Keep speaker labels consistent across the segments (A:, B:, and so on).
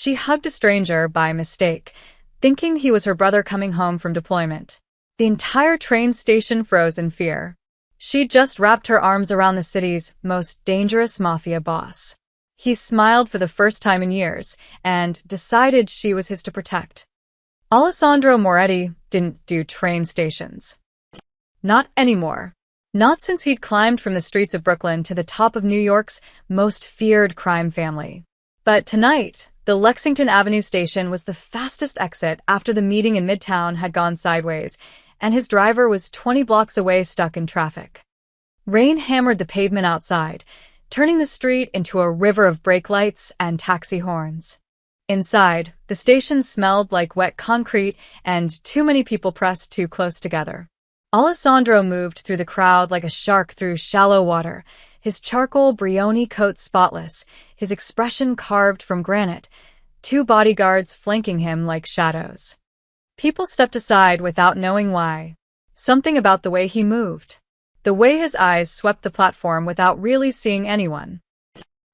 A: She hugged a stranger by mistake, thinking he was her brother coming home from deployment. The entire train station froze in fear. She'd just wrapped her arms around the city's most dangerous mafia boss. He smiled for the first time in years and decided she was his to protect. Alessandro Moretti didn't do train stations. Not anymore. Not since he'd climbed from the streets of Brooklyn to the top of New York's most feared crime family. But tonight, the Lexington Avenue station was the fastest exit after the meeting in Midtown had gone sideways, and his driver was 20 blocks away stuck in traffic. Rain hammered the pavement outside, turning the street into a river of brake lights and taxi horns. Inside, the station smelled like wet concrete and too many people pressed too close together. Alessandro moved through the crowd like a shark through shallow water, his charcoal Brioni coat spotless, his expression carved from granite, 2 bodyguards flanking him like shadows. People stepped aside without knowing why. Something about the way he moved. The way his eyes swept the platform without really seeing anyone.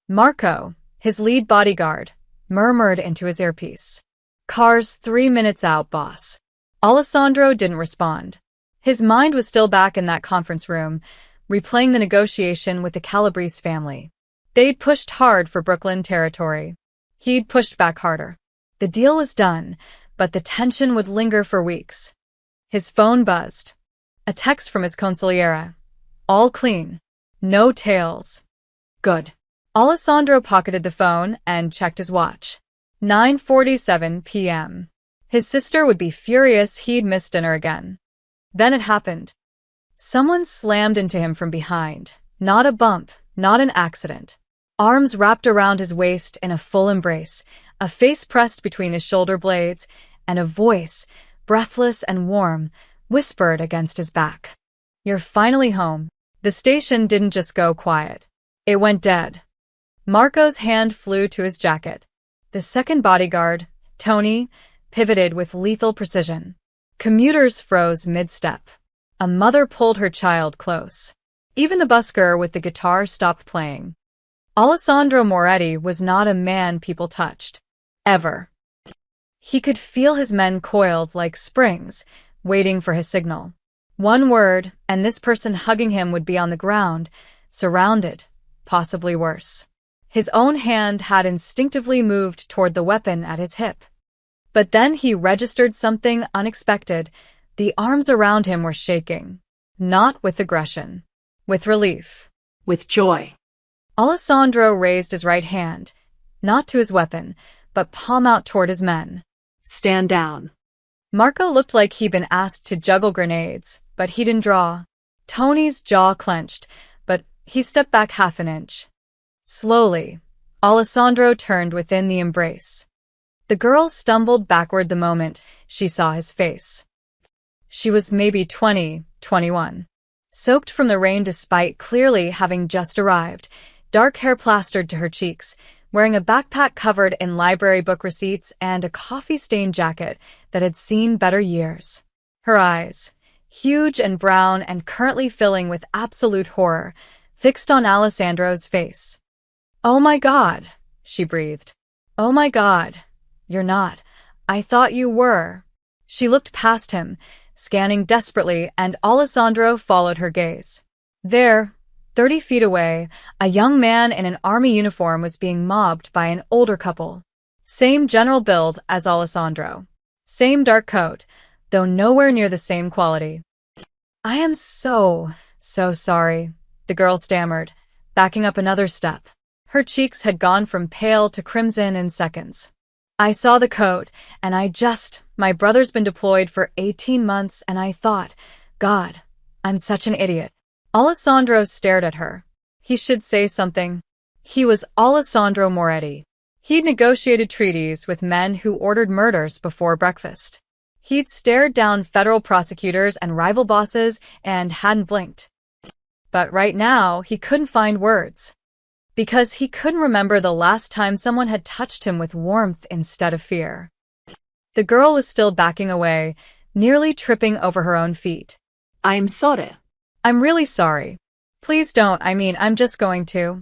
A: Marco, his lead bodyguard, murmured into his earpiece. "Car's 3 minutes out, boss." Alessandro didn't respond. His mind was still back in that conference room, replaying the negotiation with the Calabrese family. They'd pushed hard for Brooklyn territory. He'd pushed back harder. The deal was done, but the tension would linger for weeks. His phone buzzed. A text from his consigliera. "All clean. No tails." Good. Alessandro pocketed the phone and checked his watch. 9:47 p.m. His sister would be furious he'd missed dinner again. Then it happened. Someone slammed into him from behind. Not a bump, not an accident. Arms wrapped around his waist in a full embrace, a face pressed between his shoulder blades, and a voice, breathless and warm, whispered against his back. "You're finally home." The station didn't just go quiet. It went dead. Marco's hand flew to his jacket. The second bodyguard, Tony, pivoted with lethal precision. Commuters froze mid-step. A mother pulled her child close. Even the busker with the guitar stopped playing. Alessandro Moretti was not a man people touched. Ever. He could feel his men coiled like springs, waiting for his signal. One word, and this person hugging him would be on the ground, surrounded, possibly worse. His own hand had instinctively moved toward the weapon at his hip. But then he registered something unexpected. The arms around him were shaking. Not with aggression. With relief.
B: With joy.
A: Alessandro raised his right hand, not to his weapon, but palm out toward his men.
B: "Stand down."
A: Marco looked like he'd been asked to juggle grenades, but he didn't draw. Tony's jaw clenched, but he stepped back half an inch. Slowly, Alessandro turned within the embrace. The girl stumbled backward the moment she saw his face. She was maybe 20, 21. Soaked from the rain despite clearly having just arrived, dark hair plastered to her cheeks, wearing a backpack covered in library book receipts and a coffee-stained jacket that had seen better years. Her eyes, huge and brown and currently filling with absolute horror, fixed on Alessandro's face. "Oh my God," she breathed. "Oh my God. You're not. I thought you were." She looked past him, scanning desperately, and Alessandro followed her gaze. There, 30 feet away, a young man in an army uniform was being mobbed by an older couple. Same general build as Alessandro. Same dark coat, though nowhere near the same quality. "I am so sorry," the girl stammered, backing up another step. Her cheeks had gone from pale to crimson in seconds. "I saw the coat, and my brother's been deployed for 18 months, and I thought, God, I'm such an idiot." Alessandro stared at her. He should say something. He was Alessandro Moretti. He'd negotiated treaties with men who ordered murders before breakfast. He'd stared down federal prosecutors and rival bosses and hadn't blinked. But right now, he couldn't find words. Because he couldn't remember the last time someone had touched him with warmth instead of fear. The girl was still backing away, nearly tripping over her own feet.
B: "I'm sorry."
A: "I'm really sorry. Please don't, I'm just going to."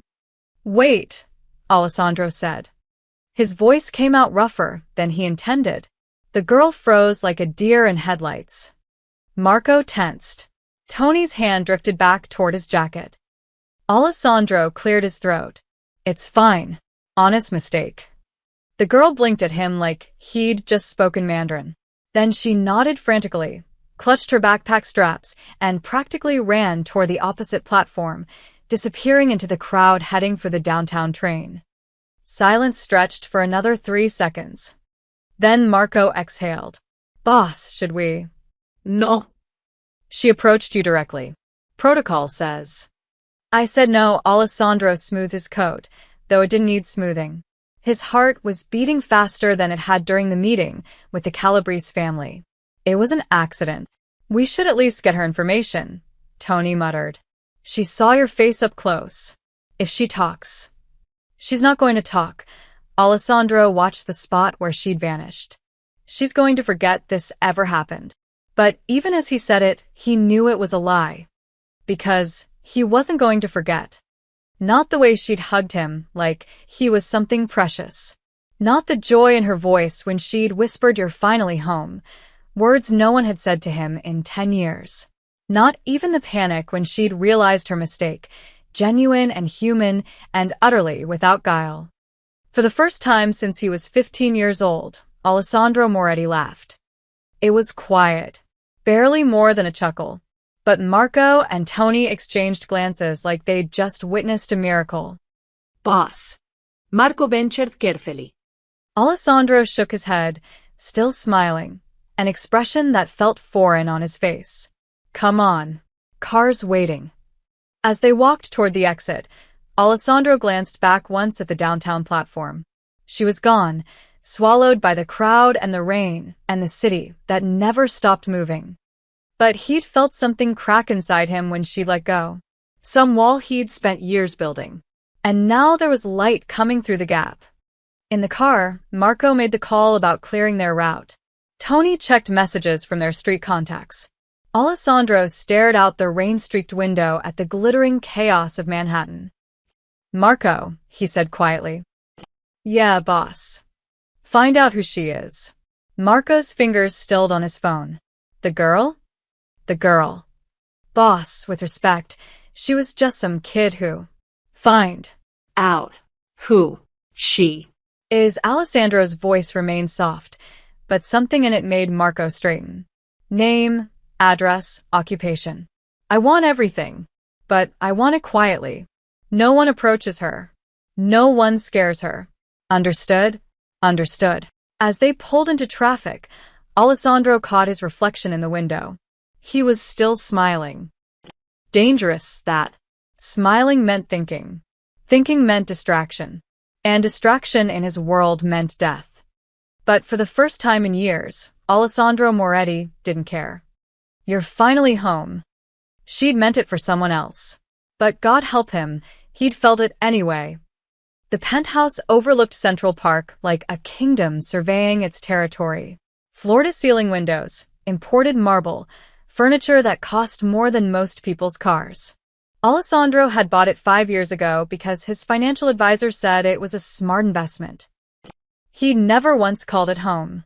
A: "Wait," Alessandro said. His voice came out rougher than he intended. The girl froze like a deer in headlights. Marco tensed. Tony's hand drifted back toward his jacket. Alessandro cleared his throat. It's fine. Honest mistake. The girl blinked at him like he'd just spoken Mandarin. Then she nodded frantically, clutched her backpack straps, and practically ran toward the opposite platform, disappearing into the crowd heading for the downtown train. Silence stretched for another 3 seconds. Then Marco exhaled. Boss, should we?
B: No.
A: She approached you directly. Protocol says. I said no. Alessandro smoothed his coat, though it didn't need smoothing. His heart was beating faster than it had during the meeting with the Calabrese family. It was an accident. We should at least get her information, Tony muttered. She saw your face up close. If she talks. She's not going to talk. Alessandro watched the spot where she'd vanished. She's going to forget this ever happened. But even as he said it, he knew it was a lie. Because he wasn't going to forget. Not the way she'd hugged him, like he was something precious. Not the joy in her voice when she'd whispered you're finally home, words no one had said to him in 10 years. Not even the panic when she'd realized her mistake, genuine and human and utterly without guile. For the first time since he was 15 years old, Alessandro Moretti laughed. It was quiet, barely more than a chuckle. But Marco and Tony exchanged glances like they'd just witnessed a miracle.
B: Boss. Marco ventured carefully.
A: Alessandro shook his head, still smiling, an expression that felt foreign on his face. Come on. Car's waiting. As they walked toward the exit, Alessandro glanced back once at the downtown platform. She was gone, swallowed by the crowd and the rain and the city that never stopped moving. But he'd felt something crack inside him when she let go. Some wall he'd spent years building. And now there was light coming through the gap. In the car, Marco made the call about clearing their route. Tony checked messages from their street contacts. Alessandro stared out the rain-streaked window at the glittering chaos of Manhattan. Marco, he said quietly. Yeah, boss. Find out who she is. Marco's fingers stilled on his phone. The girl? The girl. Boss, with respect, she was just some kid who. Find.
B: Out. Who? She.
A: Alessandro's voice remained soft, but something in it made Marco straighten. Name, address, occupation. I want everything, but I want it quietly. No one approaches her. No one scares her. Understood? Understood. As they pulled into traffic, Alessandro caught his reflection in the window. He was still smiling. Dangerous, that. Smiling meant thinking. Thinking meant distraction. And distraction in his world meant death. But for the first time in years, Alessandro Moretti didn't care. You're finally home. She'd meant it for someone else. But God help him, he'd felt it anyway. The penthouse overlooked Central Park like a kingdom surveying its territory. Floor-to-ceiling windows, imported marble, furniture that cost more than most people's cars. Alessandro had bought it 5 years ago because his financial advisor said it was a smart investment. He'd never once called it home.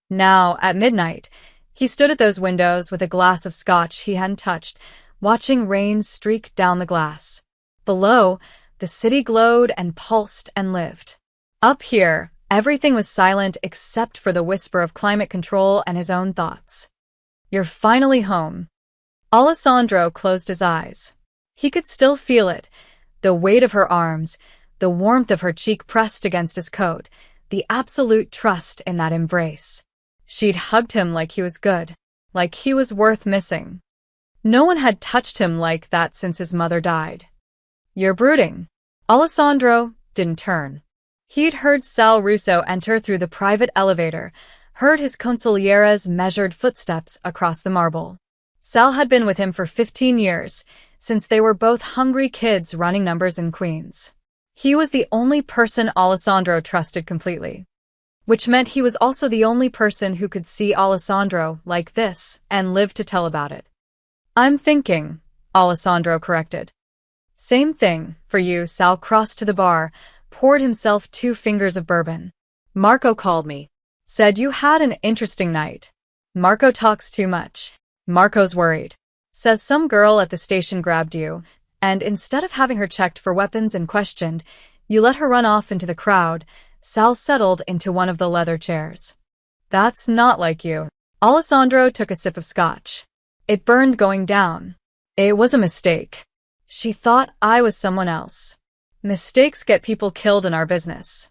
A: Now, at midnight, he stood at those windows with a glass of scotch he hadn't touched, watching rain streak down the glass. Below, the city glowed and pulsed and lived. Up here, everything was silent except for the whisper of climate control and his own thoughts. You're finally home. Alessandro closed his eyes. He could still feel it, the weight of her arms, the warmth of her cheek pressed against his coat, the absolute trust in that embrace. She'd hugged him like he was good, like he was worth missing. No one had touched him like that since his mother died. You're brooding. Alessandro didn't turn. He'd heard Sal Russo enter through the private elevator, heard his consigliere's measured footsteps across the marble. Sal had been with him for 15 years, since they were both hungry kids running numbers in Queens. He was the only person Alessandro trusted completely. Which meant he was also the only person who could see Alessandro like this and live to tell about it. I'm thinking, Alessandro corrected. Same thing, for you. Sal crossed to the bar, poured himself 2 fingers of bourbon.
B: Marco called me.
A: Said you had an interesting night. Marco talks too much. Marco's worried. Says some girl at the station grabbed you, and instead of having her checked for weapons and questioned, you let her run off into the crowd. Sal settled into one of the leather chairs. That's not like you. Alessandro took a sip of scotch. It burned going down. It was a mistake. She thought I was someone else. Mistakes get people killed in our business.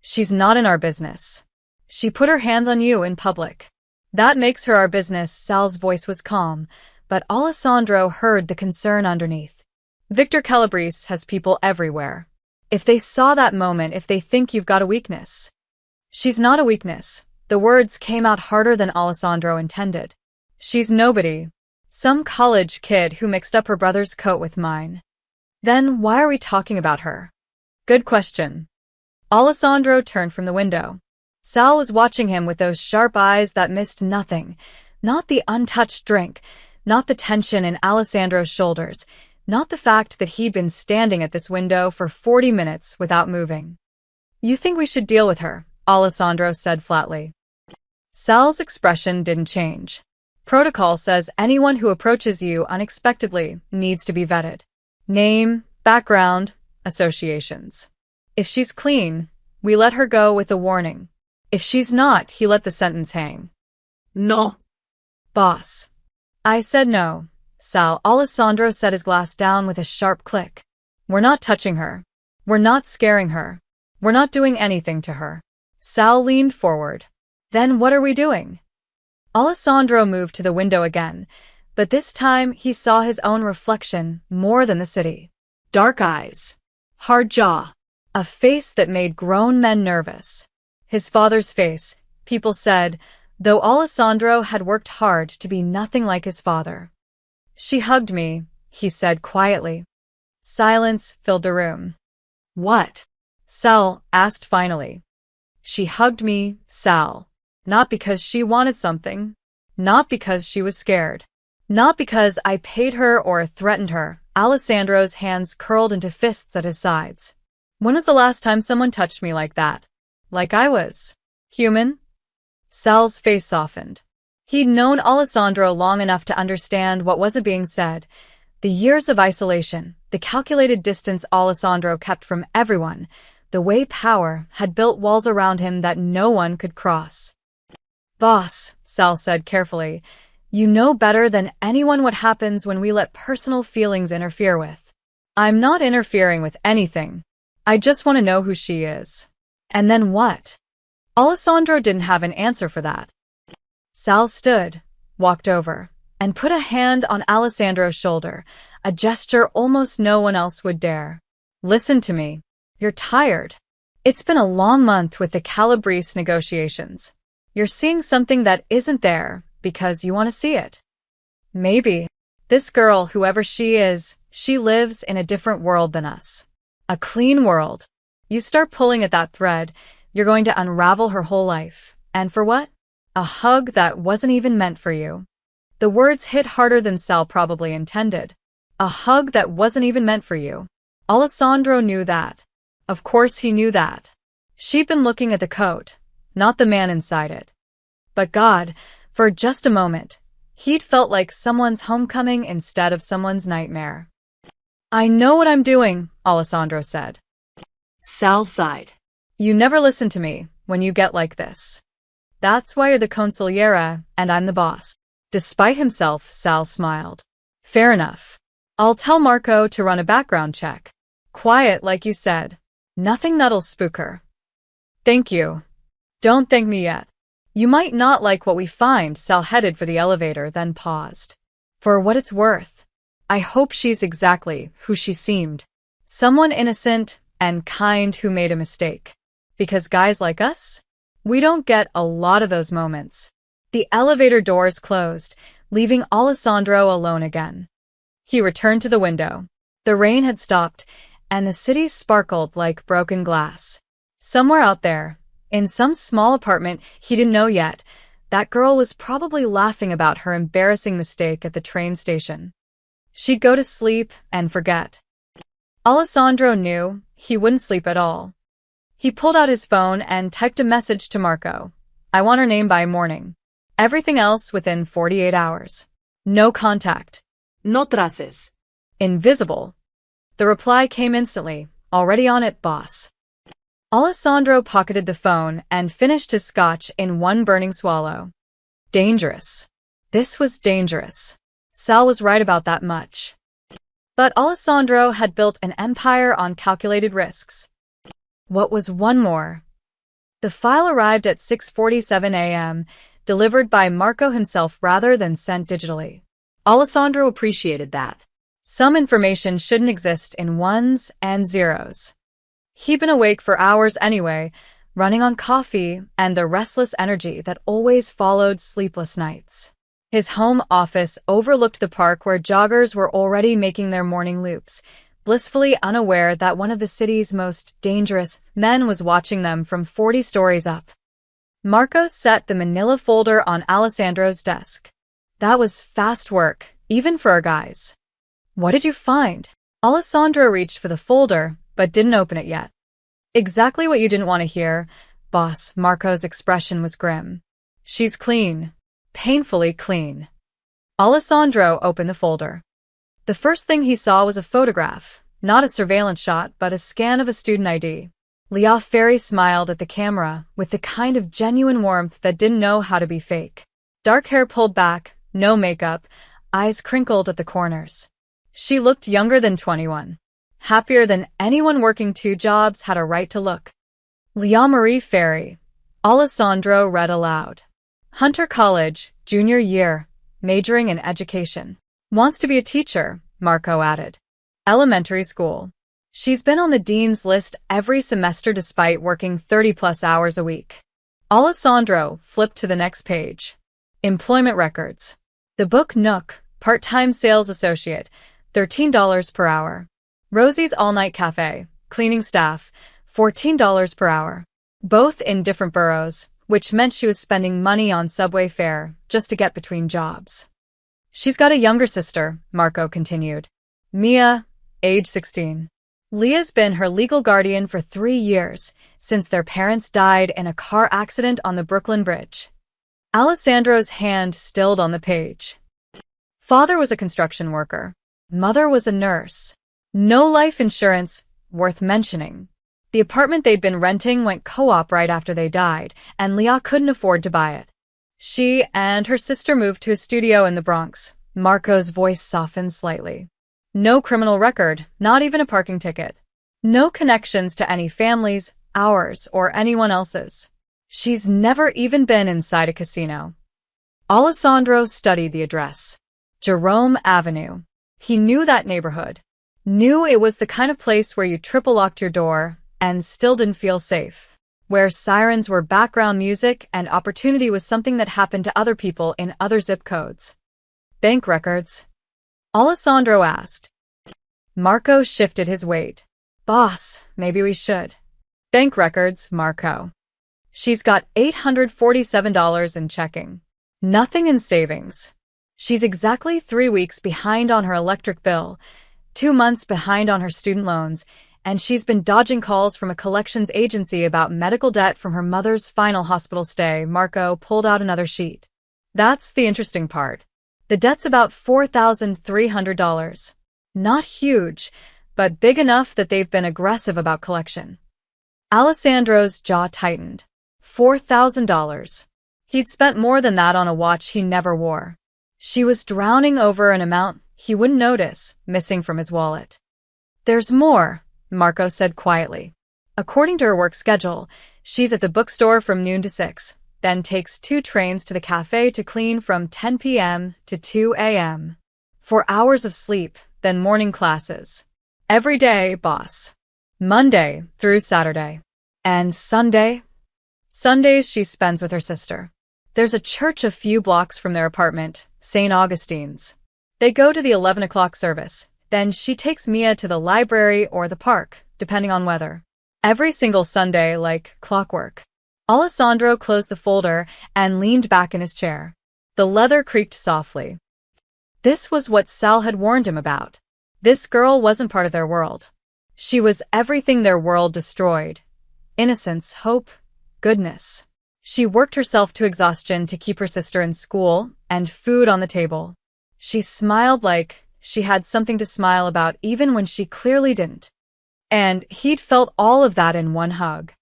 A: She's not in our business. She put her hands on you in public. That makes her our business. Sal's voice was calm, but Alessandro heard the concern underneath. Victor Calabrese has people everywhere. If they saw that moment, if they think you've got a weakness. She's not a weakness. The words came out harder than Alessandro intended. She's nobody. Some college kid who mixed up her brother's coat with mine. Then why are we talking about her? Good question. Alessandro turned from the window. Sal was watching him with those sharp eyes that missed nothing. Not the untouched drink, not the tension in Alessandro's shoulders, not the fact that he'd been standing at this window for 40 minutes without moving. You think we should deal with her, Alessandro said flatly. Sal's expression didn't change. Protocol says anyone who approaches you unexpectedly needs to be vetted. Name, background, associations. If she's clean, we let her go with a warning. If she's not, he let the sentence hang.
B: No.
A: Boss. I said no, Sal. Alessandro set his glass down with a sharp click. We're not touching her. We're not scaring her. We're not doing anything to her. Sal leaned forward. Then what are we doing? Alessandro moved to the window again, but this time he saw his own reflection more than the city.
B: Dark eyes. Hard jaw.
A: A face that made grown men nervous. His father's face, people said, though Alessandro had worked hard to be nothing like his father. She hugged me, he said quietly. Silence filled the room.
B: What?
A: Sal asked finally. She hugged me, Sal. Not because she wanted something. Not because she was scared. Not because I paid her or threatened her. Alessandro's hands curled into fists at his sides. When was the last time someone touched me like that? Like I was human? Sal's face softened. He'd known Alessandro long enough to understand what wasn't being said. The years of isolation, the calculated distance Alessandro kept from everyone, the way power had built walls around him that no one could cross. Boss, Sal said carefully, you know better than anyone what happens when we let personal feelings interfere with. I'm not interfering with anything. I just want to know who she is. And then what? Alessandro didn't have an answer for that. Sal stood, walked over, and put a hand on Alessandro's shoulder, a gesture almost no one else would dare. Listen to me. You're tired. It's been a long month with the Calabrese negotiations. You're seeing something that isn't there because you want to see it. Maybe. This girl, whoever she is, she lives in a different world than us. A clean world. You start pulling at that thread, you're going to unravel her whole life. And for what? A hug that wasn't even meant for you. The words hit harder than Sal probably intended. A hug that wasn't even meant for you. Alessandro knew that. Of course he knew that. She'd been looking at the coat, not the man inside it. But God, for just a moment, he'd felt like someone's homecoming instead of someone's nightmare. I know what I'm doing, Alessandro said.
B: Sal sighed.
A: You never listen to me when you get like this. That's why you're the consigliera and I'm the boss. Despite himself, Sal smiled. Fair enough. I'll tell Marco to run a background check. Quiet, like you said. Nothing that'll spook her. Thank you. Don't thank me yet. You might not like what we find. Sal headed for the elevator, then paused. For what it's worth, I hope she's exactly who she seemed. Someone innocent and kind who made a mistake. Because guys like us, we don't get a lot of those moments. The elevator doors closed, leaving Alessandro alone again. He returned to the window. The rain had stopped, and the city sparkled like broken glass. Somewhere out there, in some small apartment he didn't know yet, that girl was probably laughing about her embarrassing mistake at the train station. She'd go to sleep and forget. Alessandro knew he wouldn't sleep at all. He pulled out his phone and typed a message to Marco. I want her name by morning. Everything else within 48 hours. No contact.
B: No traces.
A: Invisible. The reply came instantly. Already on it, boss. Alessandro pocketed the phone and finished his scotch in one burning swallow. Dangerous. This was dangerous. Sal was right about that much. But Alessandro had built an empire on calculated risks. What was one more? The file arrived at 6:47 a.m., delivered by Marco himself rather than sent digitally.
B: Alessandro appreciated that.
A: Some information shouldn't exist in ones and zeros. He'd been awake for hours anyway, running on coffee and the restless energy that always followed sleepless nights. His home office overlooked the park where joggers were already making their morning loops, blissfully unaware that one of the city's most dangerous men was watching them from 40 stories up. Marco set the manila folder on Alessandro's desk. That was fast work, even for our guys. What did you find? Alessandro reached for the folder, but didn't open it yet. Exactly what you didn't want to hear, boss. Marco's expression was grim. She's clean. Painfully clean. Alessandro opened the folder. The first thing he saw was a photograph, not a surveillance shot, but a scan of a student ID. Leah Ferry smiled at the camera with the kind of genuine warmth that didn't know how to be fake. Dark hair pulled back, no makeup, eyes crinkled at the corners. She looked younger than 21. Happier than anyone working 2 jobs had a right to look. Leah Marie Ferry. Alessandro read aloud. Hunter College, junior year, majoring in education. Wants to be a teacher, Marco added. Elementary school. She's been on the dean's list every semester despite working 30-plus hours a week. Alessandro flipped to the next page. Employment records. The book Nook, part-time sales associate, $13 per hour. Rosie's all-night cafe, cleaning staff, $14 per hour. Both in different boroughs, which meant she was spending money on subway fare just to get between jobs. She's got a younger sister, Marco continued. Mia, age 16. Leah's been her legal guardian for 3 years, since their parents died in a car accident on the Brooklyn Bridge. Alessandro's hand stilled on the page. Father was a construction worker. Mother was a nurse. No life insurance worth mentioning. The apartment they'd been renting went co-op right after they died, and Leah couldn't afford to buy it. She and her sister moved to a studio in the Bronx. Marco's voice softened slightly. No criminal record, not even a parking ticket. No connections to any families, ours, or anyone else's. She's never even been inside a casino. Alessandro studied the address. Jerome Avenue. He knew that neighborhood. Knew it was the kind of place where you triple-locked your door and still didn't feel safe. Where sirens were background music and opportunity was something that happened to other people in other zip codes. Bank records. Alessandro asked. Marco shifted his weight. Boss, maybe we should. Bank records, Marco. She's got $847 in checking. Nothing in savings. She's exactly 3 weeks behind on her electric bill, 2 months behind on her student loans, and she's been dodging calls from a collections agency about medical debt from her mother's final hospital stay. Marco pulled out another sheet. That's the interesting part. The debt's about $4,300. Not huge, but big enough that they've been aggressive about collection. Alessandro's jaw tightened. $4,000. He'd spent more than that on a watch he never wore. She was drowning over an amount he wouldn't notice, missing from his wallet. There's more, Marco said quietly. According to her work schedule, she's at the bookstore from noon to 6, then takes 2 trains to the cafe to clean from 10 p.m. to 2 a.m. 4 hours of sleep, then morning classes. Every day, boss. Monday through Saturday. And Sunday? Sundays she spends with her sister. There's a church a few blocks from their apartment, St. Augustine's. They go to the 11 o'clock service. Then she takes Mia to the library or the park, depending on weather. Every single Sunday, like clockwork. Alessandro closed the folder and leaned back in his chair. The leather creaked softly. This was what Sal had warned him about. This girl wasn't part of their world. She was everything their world destroyed. innocence, hope, goodness. She worked herself to exhaustion to keep her sister in school and food on the table. She smiled like she had something to smile about even when she clearly didn't. And he'd felt all of that in one hug.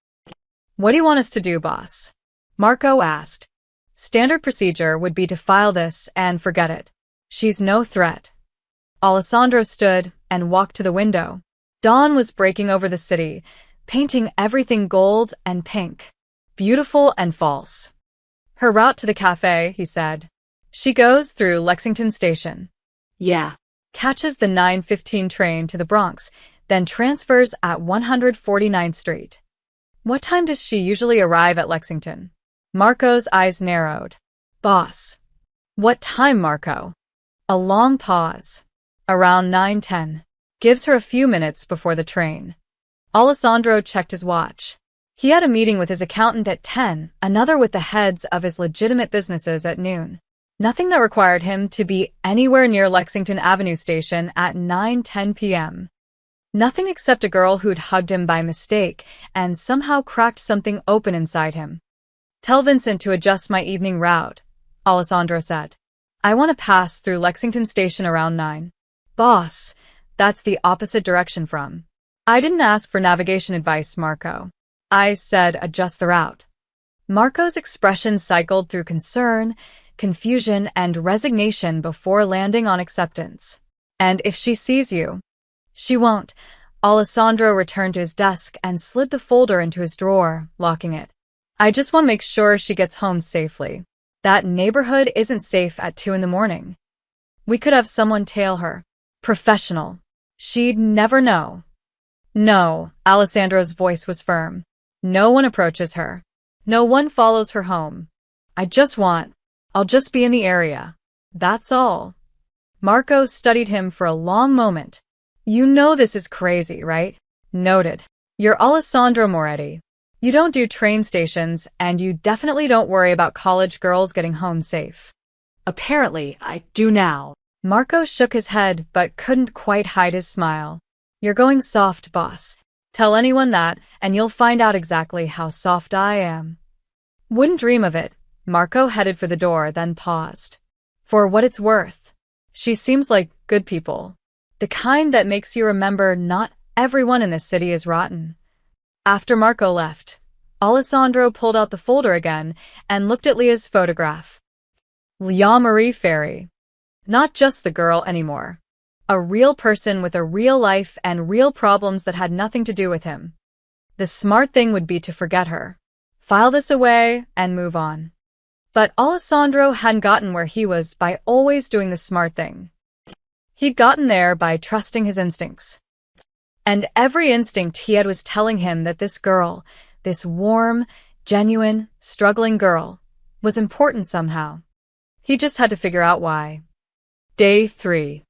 A: "What do you want us to do, boss?" Marco asked. Standard procedure would be to file this and forget it. She's no threat. Alessandro stood and walked to the window. Dawn was breaking over the city, painting everything gold and pink. Beautiful and false. "Her route to the cafe," he said. "She goes through Lexington Station.
B: Yeah.
A: Catches the 9:15 train to the Bronx, then transfers at 149th Street. What time does she usually arrive at Lexington?" Marco's eyes narrowed. "Boss." "What time, Marco?" A long pause. "Around 9:10. Gives her a few minutes before the train." Alessandro checked his watch. He had a meeting with his accountant at 10, another with the heads of his legitimate businesses at noon. Nothing that required him to be anywhere near Lexington Avenue Station at 9:10 p.m. Nothing except a girl who'd hugged him by mistake and somehow cracked something open inside him. "Tell Vincent to adjust my evening route," Alessandro said. "I want to pass through Lexington Station around 9. "Boss, that's the opposite direction from." "I didn't ask for navigation advice, Marco. I said adjust the route." Marco's expression cycled through concern, confusion, and resignation before landing on acceptance. "And if she sees you?" "She won't." Alessandro returned to his desk and slid the folder into his drawer, locking it. "I just want to make sure she gets home safely. That neighborhood isn't safe at 2 in the morning. We could have someone tail her. Professional. She'd never know." "No," Alessandro's voice was firm. "No one approaches her. No one follows her home. I'll just be in the area. That's all." Marco studied him for a long moment. "You know this is crazy, right?" "Noted. You're Alessandro Moretti. You don't do train stations, and you definitely don't worry about college girls getting home safe."
B: Apparently, I do now.
A: Marco shook his head but couldn't quite hide his smile. "You're going soft, boss. Tell anyone that, and you'll find out exactly how soft I am." "Wouldn't dream of it." Marco headed for the door, then paused. "For what it's worth, she seems like good people. The kind that makes you remember not everyone in this city is rotten." After Marco left, Alessandro pulled out the folder again and looked at Leah's photograph. Leah Marie Ferry. Not just the girl anymore. A real person with a real life and real problems that had nothing to do with him. The smart thing would be to forget her. File this away and move on. But Alessandro hadn't gotten where he was by always doing the smart thing. He'd gotten there by trusting his instincts. And every instinct he had was telling him that this girl, this warm, genuine, struggling girl, was important somehow. He just had to figure out why. Day 3.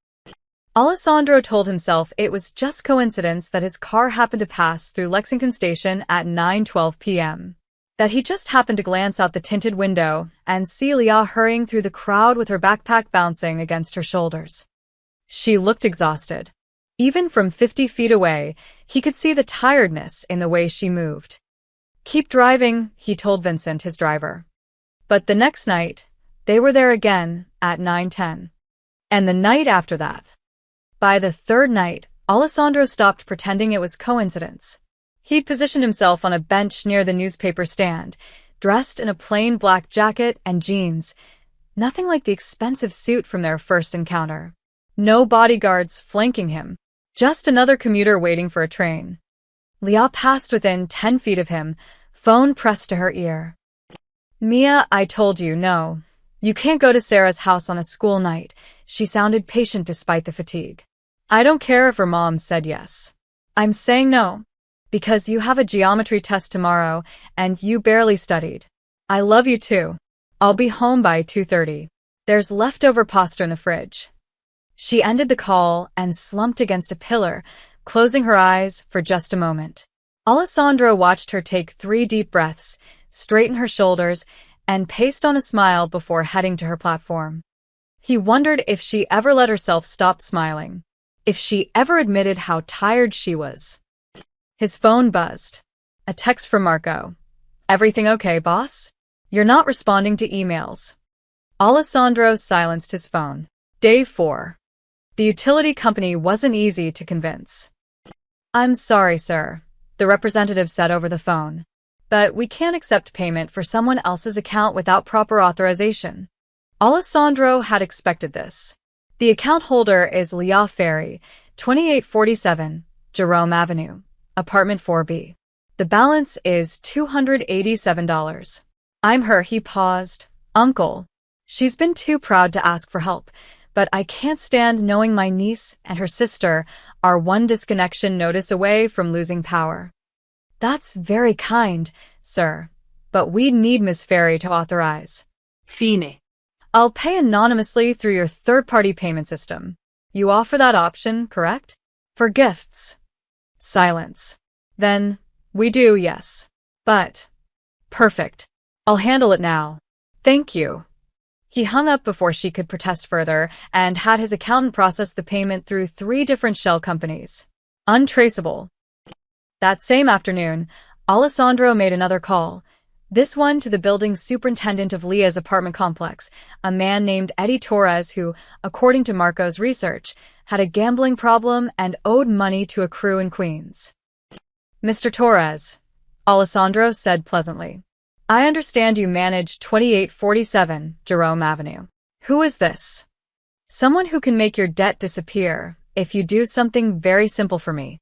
A: Alessandro told himself it was just coincidence that his car happened to pass through Lexington Station at 9:12 p.m. That he just happened to glance out the tinted window and see Leah hurrying through the crowd with her backpack bouncing against her shoulders. She looked exhausted. Even from 50 feet away, he could see the tiredness in the way she moved. "Keep driving," he told Vincent, his driver. But the next night, they were there again at 9:10. And the night after that. By the third night, Alessandro stopped pretending it was coincidence. He'd positioned himself on a bench near the newspaper stand, dressed in a plain black jacket and jeans, nothing like the expensive suit from their first encounter. No bodyguards flanking him, just another commuter waiting for a train. Leah passed within 10 feet of him, phone pressed to her ear. "Mia, I told you, no. You can't go to Sarah's house on a school night." She sounded patient despite the fatigue. "I don't care if her mom said yes. I'm saying no. Because you have a geometry test tomorrow, and you barely studied. I love you too. I'll be home by 2:30. There's leftover pasta in the fridge." She ended the call and slumped against a pillar, closing her eyes for just a moment. Alessandro watched her take 3 deep breaths, straighten her shoulders, and paste on a smile before heading to her platform. He wondered if she ever let herself stop smiling, if she ever admitted how tired she was. His phone buzzed. A text from Marco. Everything okay, boss? You're not responding to emails. Alessandro silenced his phone. Day 4. The utility company wasn't easy to convince. I'm sorry, sir, the representative said over the phone, but we can't accept payment for someone else's account without proper authorization. Alessandro had expected this. The account holder is Leah Ferry, 2847, Jerome Avenue, apartment 4B. The balance is $287. I'm her, he paused. Uncle. She's been too proud to ask for help, but I can't stand knowing my niece and her sister are one disconnection notice away from losing power. That's very kind, sir, but we'd need Miss Ferry to authorize.
B: Fine.
A: I'll pay anonymously through your third-party payment system. You offer that option, correct? For gifts. Silence. Then, we do, yes. But. Perfect. I'll handle it now. Thank you. He hung up before she could protest further and had his accountant process the payment through 3 different shell companies. Untraceable. That same afternoon, Alessandro made another call. This one to the building superintendent of Leah's apartment complex, a man named Eddie Torres who, according to Marco's research, had a gambling problem and owed money to a crew in Queens. Mr. Torres, Alessandro said pleasantly. I understand you manage 2847 Jerome Avenue. Who is this? Someone who can make your debt disappear if you do something very simple for me.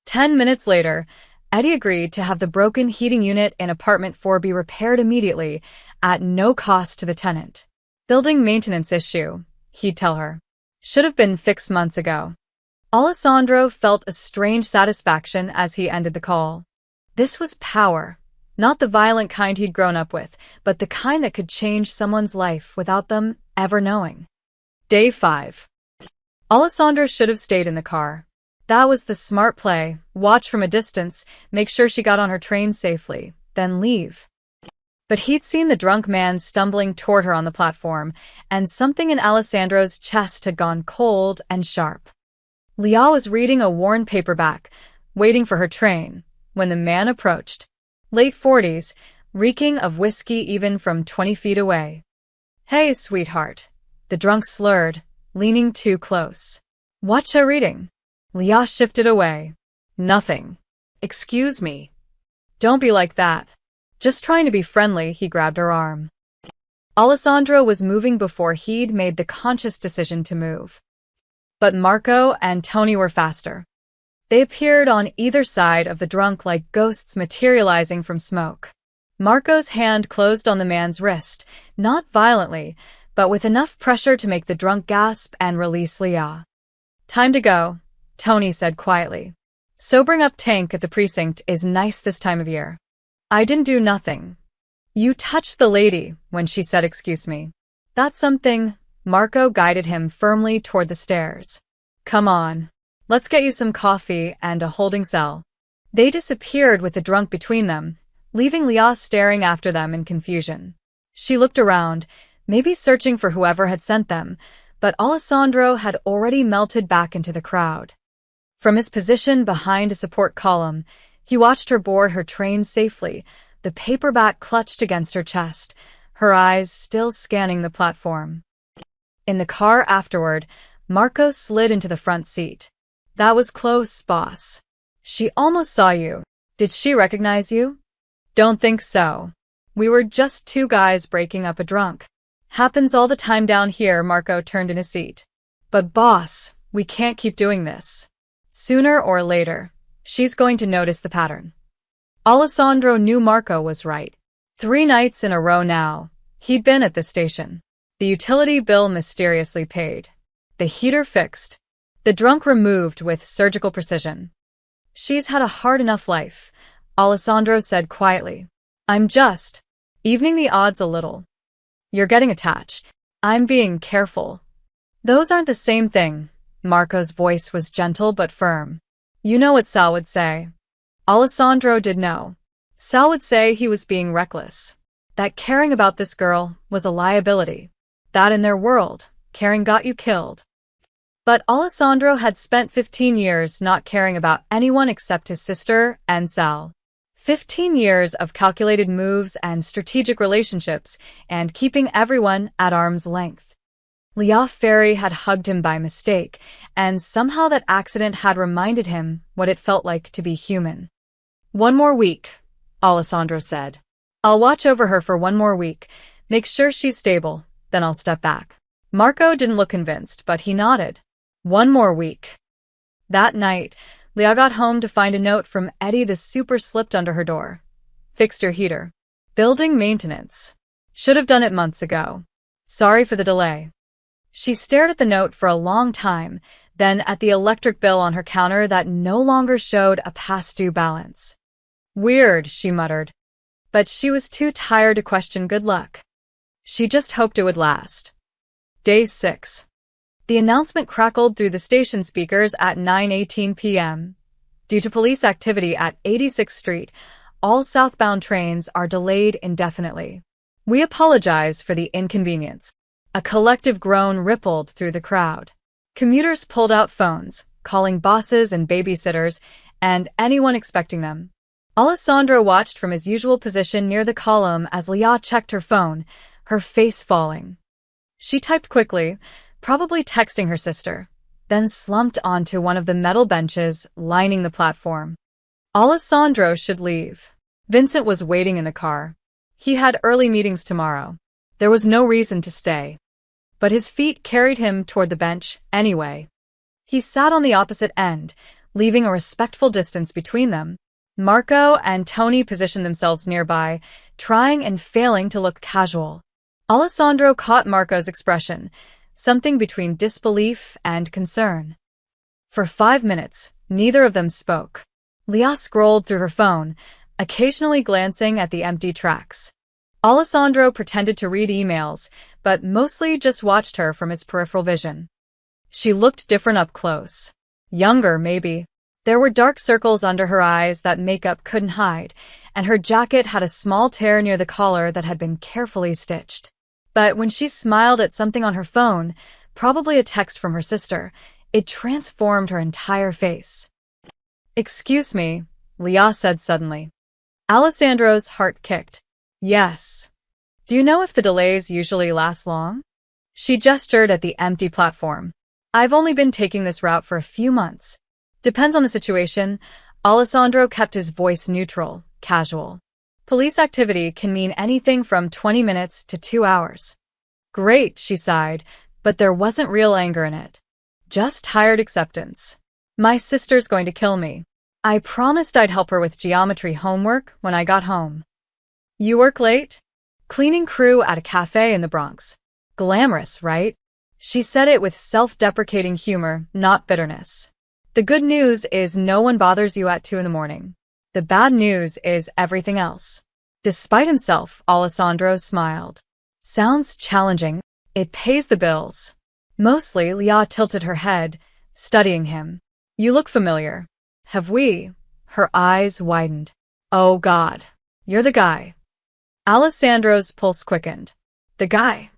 A: 10 minutes later, Eddie agreed to have the broken heating unit in apartment 4B repaired immediately at no cost to the tenant. Building maintenance issue, he'd tell her. Should have been fixed months ago. Alessandro felt a strange satisfaction as he ended the call. This was power. Not the violent kind he'd grown up with, but the kind that could change someone's life without them ever knowing. Day 5. Alessandro should have stayed in the car. That was the smart play. Watch from a distance, make sure she got on her train safely, then leave. But he'd seen the drunk man stumbling toward her on the platform, and something in Alessandro's chest had gone cold and sharp. Leah was reading a worn paperback, waiting for her train, when the man approached. Late 40s, reeking of whiskey even from 20 feet away. Hey, sweetheart. The drunk slurred, leaning too close. Whatcha reading? Leah shifted away. Nothing. Excuse me. Don't be like that. Just trying to be friendly, he grabbed her arm. Alessandro was moving before he'd made the conscious decision to move. But Marco and Tony were faster. They appeared on either side of the drunk like ghosts materializing from smoke. Marco's hand closed on the man's wrist, not violently, but with enough pressure to make the drunk gasp and release Leah. Time to go, Tony said quietly. Sobering up Tank at the precinct is nice this time of year. I didn't do nothing. You touched the lady when she said excuse me. That's something. Marco guided him firmly toward the stairs. Come on. Let's get you some coffee and a holding cell. They disappeared with the drunk between them, leaving Leah staring after them in confusion. She looked around, maybe searching for whoever had sent them, but Alessandro had already melted back into the crowd. From his position behind a support column, he watched her board her train safely, the paperback clutched against her chest, her eyes still scanning the platform. In the car afterward, Marco slid into the front seat. That was close, boss. She almost saw you. Did she recognize you? Don't think so. We were just 2 guys breaking up a drunk. Happens all the time down here, Marco turned in his seat. But boss, we can't keep doing this. Sooner or later, she's going to notice the pattern. Alessandro knew Marco was right. 3 nights in a row now, he'd been at the station. The utility bill mysteriously paid. The heater fixed. The drunk removed with surgical precision. She's had a hard enough life, Alessandro said quietly. I'm just evening the odds a little. You're getting attached. I'm being careful. Those aren't the same thing. Marco's voice was gentle but firm. You know what Sal would say. Alessandro did know. Sal would say he was being reckless. That caring about this girl was a liability. That in their world, caring got you killed. But Alessandro had spent 15 years not caring about anyone except his sister and Sal. 15 years of calculated moves and strategic relationships, and keeping everyone at arm's length. Leah Ferry had hugged him by mistake, and somehow that accident had reminded him what it felt like to be human.
B: "1 more week," Alessandro said.
A: "I'll watch over her for 1 more week, make sure she's stable, then I'll step back." Marco didn't look convinced, but he nodded. 1 more week. That night, Leah got home to find a note from Eddie the super slipped under her door. "Fixed your heater. Building maintenance. Should have done it months ago. Sorry for the delay." She stared at the note for a long time, then at the electric bill on her counter that no longer showed a past due balance. "Weird," she muttered. But she was too tired to question good luck. She just hoped it would last. Day 6. The announcement crackled through the station speakers at 9:18 p.m. Due to police activity at 86th Street, all southbound trains are delayed indefinitely. We apologize for the inconvenience. A collective groan rippled through the crowd. Commuters pulled out phones, calling bosses and babysitters, and anyone expecting them. Alessandro watched from his usual position near the column as Leah checked her phone, her face falling. She typed quickly, probably texting her sister, then slumped onto one of the metal benches lining the platform. Alessandro should leave. Vincent was waiting in the car. He had early meetings tomorrow. There was no reason to stay. But his feet carried him toward the bench anyway. He sat on the opposite end, leaving a respectful distance between them. Marco and Tony positioned themselves nearby, trying and failing to look casual. Alessandro caught Marco's expression, something between disbelief and concern. For 5 minutes, neither of them spoke. Leah scrolled through her phone, occasionally glancing at the empty tracks. Alessandro pretended to read emails, but mostly just watched her from his peripheral vision. She looked different up close. Younger, maybe. There were dark circles under her eyes that makeup couldn't hide, and her jacket had a small tear near the collar that had been carefully stitched. But when she smiled at something on her phone, probably a text from her sister, it transformed her entire face. "Excuse me," Leah said suddenly. Alessandro's heart kicked. "Yes. Do you know if the delays usually last long?" She gestured at the empty platform. "I've only been taking this route for a few months. Depends on the situation." Alessandro kept his voice neutral, casual. "Police activity can mean anything from 20 minutes to 2 hours. "Great," she sighed, but there wasn't real anger in it. Just tired acceptance. "My sister's going to kill me. I promised I'd help her with geometry homework when I got home." "You work late?" "Cleaning crew at a cafe in the Bronx. Glamorous, right?" She said it with self-deprecating humor, not bitterness. "The good news is no one bothers you at 2 in the morning. The bad news is everything else." Despite himself, Alessandro smiled. "Sounds challenging. It pays the bills." Mostly, Leah tilted her head, studying him. "You look familiar. Have we?" Her eyes widened. "Oh God. You're the guy." Alessandro's pulse quickened. "The guy?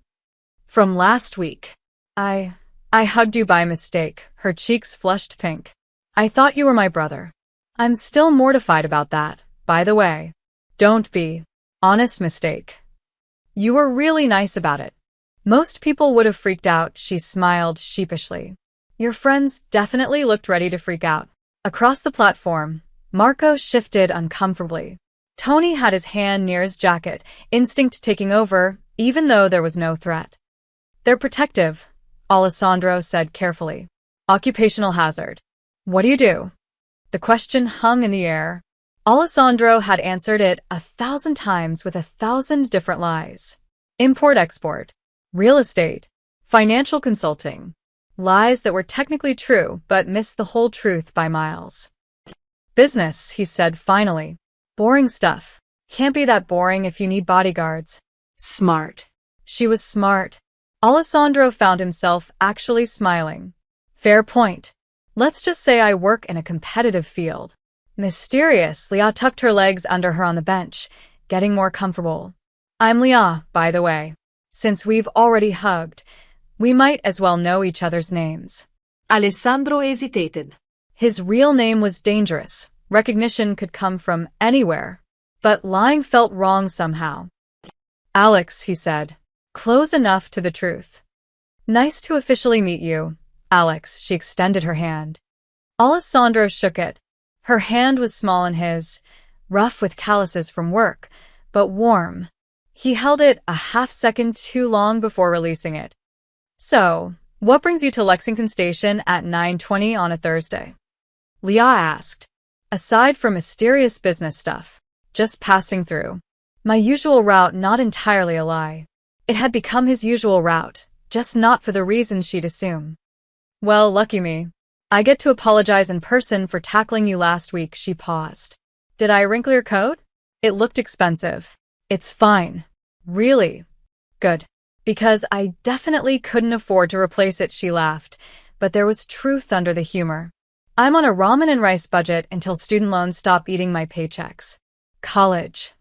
A: From last week. I hugged you by mistake." Her cheeks flushed pink. "I thought you were my brother. I'm still mortified about that, by the way." "Don't be. Honest mistake. You were really nice about it." Most people would have freaked out, she smiled sheepishly. "Your friends definitely looked ready to freak out." Across the platform, Marco shifted uncomfortably. Tony had his hand near his jacket, instinct taking over, even though there was no threat. "They're protective," Alessandro said carefully. "Occupational hazard." "What do you do?" The question hung in the air. Alessandro had answered it 1,000 times with 1,000 different lies. Import-export, real estate, financial consulting. Lies that were technically true, but missed the whole truth by miles. "Business," he said finally. "Boring stuff. Can't be that boring if you need bodyguards."
B: Smart.
A: She was smart. Alessandro found himself actually smiling. "Fair point. Let's just say I work in a competitive field." Mysterious, Leah tucked her legs under her on the bench, getting more comfortable. "I'm Leah, by the way. Since we've already hugged, we might as well know each other's names."
B: Alessandro hesitated.
A: His real name was dangerous. Recognition could come from anywhere. but lying felt wrong somehow. Alex, he said. Close enough to the truth. Nice to officially meet you, Alex. She extended her hand. Alessandro shook it. Her hand was small in his, rough with calluses from work, but warm. He held it a half-second too long before releasing it. So, what brings you to Lexington Station at 9:20 on a Thursday? Leah asked. Aside from mysterious business stuff, just passing through. My usual route, not entirely a lie. It had become his usual route, just not for the reasons she'd assume. Well, lucky me. I get to apologize in person for tackling you last week. She paused. Did I wrinkle your coat? It looked expensive. It's fine. Really? Good. Because I definitely couldn't afford to replace it, she laughed, but there was truth under the humor. I'm on a ramen and rice budget until student loans stop eating my paychecks. College.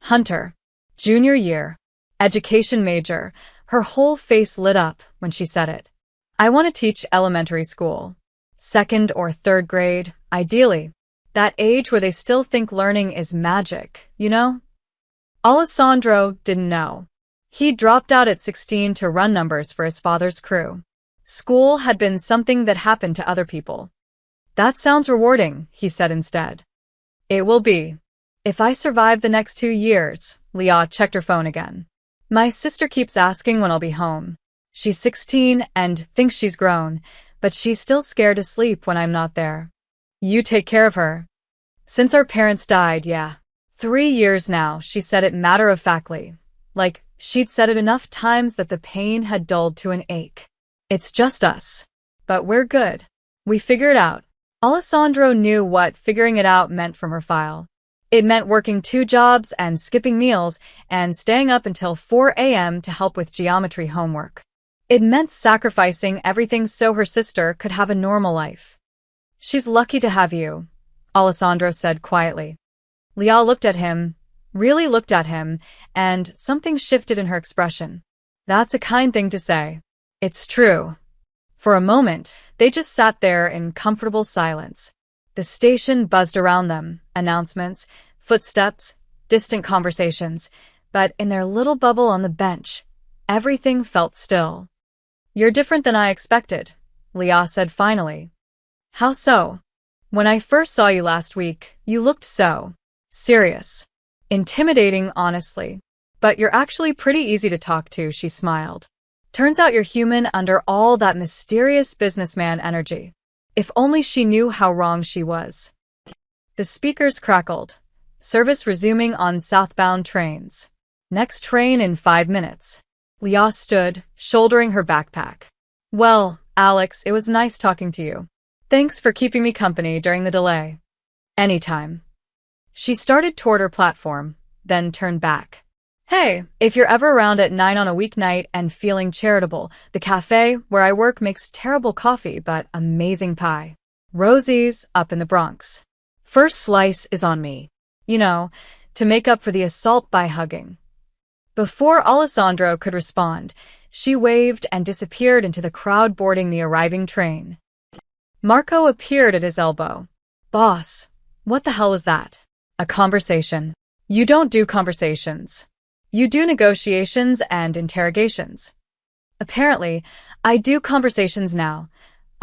A: Hunter. Junior year. Education major. Her whole face lit up when she said it. I want to teach elementary school. 2nd or 3rd grade, ideally. That age where they still think learning is magic, you know? Alessandro didn't know. He dropped out at 16 to run numbers for his father's crew. School had been something that happened to other people. That sounds rewarding, he said instead. It will be. If I survive the next 2 years, Leah checked her phone again. My sister keeps asking when I'll be home. She's 16 and thinks she's grown, but she's still scared to sleep when I'm not there. You take care of her. Since our parents died, yeah. 3 years now, she said it matter-of-factly. Like, she'd said it enough times that the pain had dulled to an ache. It's just us. But we're good. We figure it out. Alessandro knew what figuring it out meant from her file. It meant working 2 jobs and skipping meals and staying up until 4 a.m. to help with geometry homework. It meant sacrificing everything so her sister could have a normal life. She's lucky to have you, Alessandro said quietly. Leah looked at him, really looked at him, and something shifted in her expression. That's a kind thing to say. It's true. For a moment, they just sat there in comfortable silence. The station buzzed around them, announcements, footsteps, distant conversations, but in their little bubble on the bench, everything felt still. You're different than I expected, Leah said finally. How so? When I first saw you last week, you looked so serious. Intimidating, honestly. But you're actually pretty easy to talk to, she smiled. Turns out you're human under all that mysterious businessman energy. If only she knew how wrong she was. The speakers crackled. Service resuming on southbound trains. Next train in 5 minutes. Leah stood, shouldering her backpack. Well, Alex, it was nice talking to you. Thanks for keeping me company during the delay. Anytime. She started toward her platform, then turned back. Hey, if you're ever around at 9 on a weeknight and feeling charitable, the cafe where I work makes terrible coffee but amazing pie. Rosie's up in the Bronx. First slice is on me. You know, to make up for the assault by hugging. Before Alessandro could respond, she waved and disappeared into the crowd boarding the arriving train. Marco appeared at his elbow. Boss, what the hell was that? A conversation. You don't do conversations. You do negotiations and interrogations. Apparently, I do conversations now.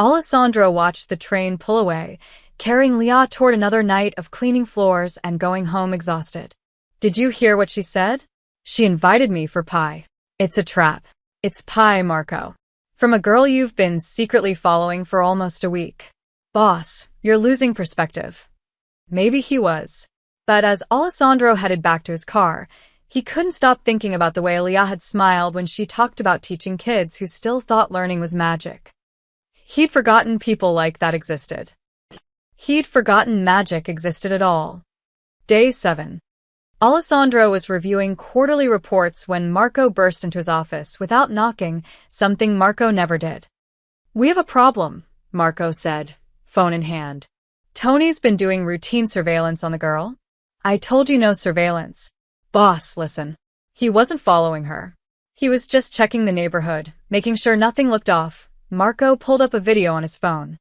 A: Alessandro watched the train pull away, carrying Leah toward another night of cleaning floors and going home exhausted. Did you hear what she said? She invited me for pie. It's a trap. It's pie, Marco. From a girl you've been secretly following for almost a week. Boss, you're losing perspective. Maybe he was. But as Alessandro headed back to his car, he couldn't stop thinking about the way Leah had smiled when she talked about teaching kids who still thought learning was magic. He'd forgotten people like that existed. He'd forgotten magic existed at all. Day 7. Alessandro was reviewing quarterly reports when Marco burst into his office without knocking, something Marco never did. We have a problem, Marco said, phone in hand. Tony's been doing routine surveillance on the girl. I told you no surveillance. Boss, listen. He wasn't following her. He was just checking the neighborhood, making sure nothing looked off. Marco pulled up a video on his phone.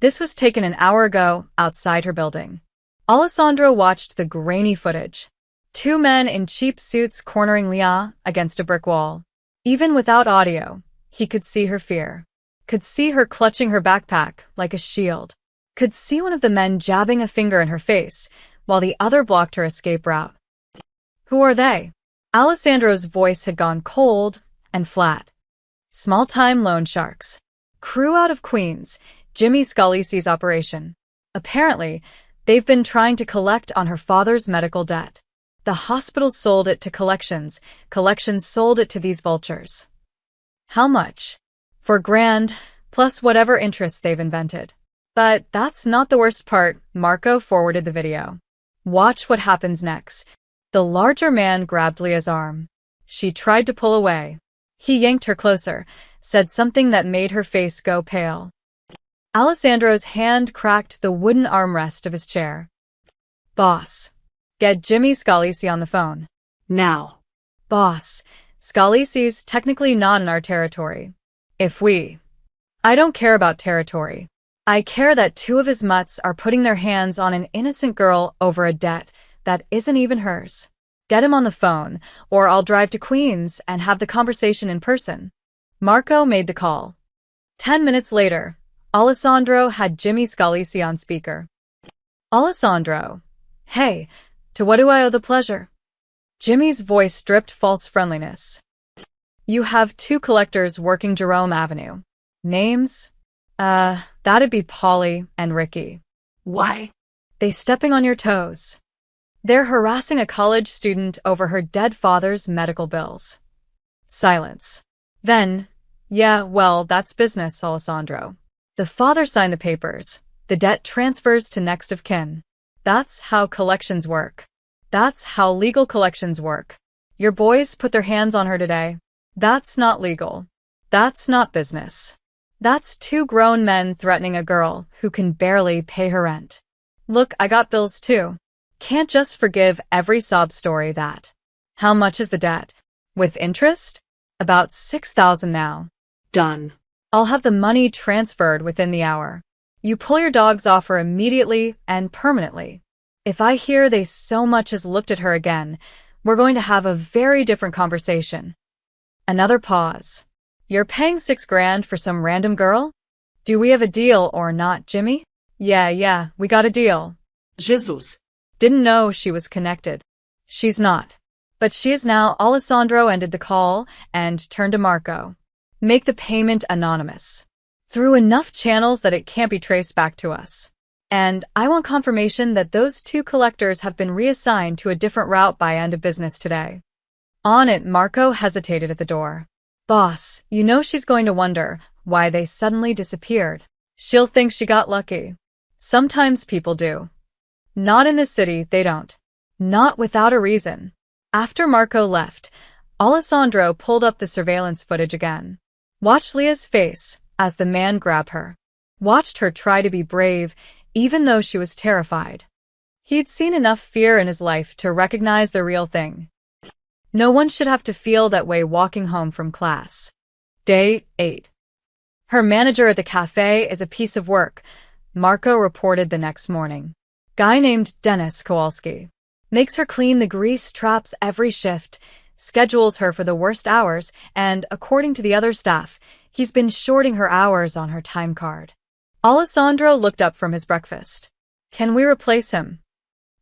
A: This was taken an hour ago, outside her building. Alessandro watched the grainy footage. Two men in cheap suits cornering Leah against a brick wall. Even without audio, he could see her fear. Could see her clutching her backpack like a shield. Could see one of the men jabbing a finger in her face, while the other blocked her escape route. Who are they? Alessandro's voice had gone cold and flat. Small-time loan sharks. Crew out of Queens, Jimmy Scalisi's operation. Apparently, they've been trying to collect on her father's medical debt. The hospital sold it to collections sold it to these vultures. How much? $4,000, plus whatever interest they've invented. But that's not the worst part. Marco forwarded the video. Watch what happens next. The larger man grabbed Leah's arm. She tried to pull away. He yanked her closer, said something that made her face go pale. Alessandro's hand cracked the wooden armrest of his chair. Boss. Get Jimmy Scalisi on the phone.
B: Now.
A: Boss. Scalisi's technically not in our territory. I don't care about territory. I care that two of his mutts are putting their hands on an innocent girl over a debt that isn't even hers. Get him on the phone, or I'll drive to Queens and have the conversation in person. Marco made the call. 10 minutes later, Alessandro had Jimmy Scalisi on speaker. Alessandro. Hey, to what do I owe the pleasure? Jimmy's voice stripped false friendliness. You have two collectors working Jerome Avenue. Names? That'd be Polly and Ricky.
B: Why?
A: They stepping on your toes. They're harassing a college student over her dead father's medical bills. Silence. Then, yeah, well, that's business, Alessandro. The father signed the papers. The debt transfers to next of kin. That's how collections work. That's how legal collections work. Your boys put their hands on her today. That's not legal. That's not business. That's two grown men threatening a girl who can barely pay her rent. Look, I got bills too. Can't just forgive every sob story that. How much is the debt? With interest? About $6,000 now.
B: Done.
A: I'll have the money transferred within the hour. You pull your dogs off her immediately and permanently. If I hear they so much as looked at her again, we're going to have a very different conversation. Another pause. You're paying $6,000 for some random girl? Do we have a deal or not, Jimmy? Yeah, we got a deal.
B: Jesus.
A: Didn't know she was connected. She's not. But she is now. Alessandro ended the call and turned to Marco. Make the payment anonymous. Through enough channels that it can't be traced back to us. And I want confirmation that those two collectors have been reassigned to a different route by end of business today. On it, Marco hesitated at the door. Boss, you know she's going to wonder why they suddenly disappeared. She'll think she got lucky. Sometimes people do. Not in this city, they don't. Not without a reason. After Marco left, Alessandro pulled up the surveillance footage again. Watched Leah's face as the man grabbed her. Watched her try to be brave, even though she was terrified. He'd seen enough fear in his life to recognize the real thing. No one should have to feel that way walking home from class. Day 8. Her manager at the cafe is a piece of work, Marco reported the next morning. Guy named Dennis Kowalski. Makes her clean the grease traps every shift, schedules her for the worst hours, and, according to the other staff, he's been shorting her hours on her time card. Alessandro looked up from his breakfast. Can we replace him?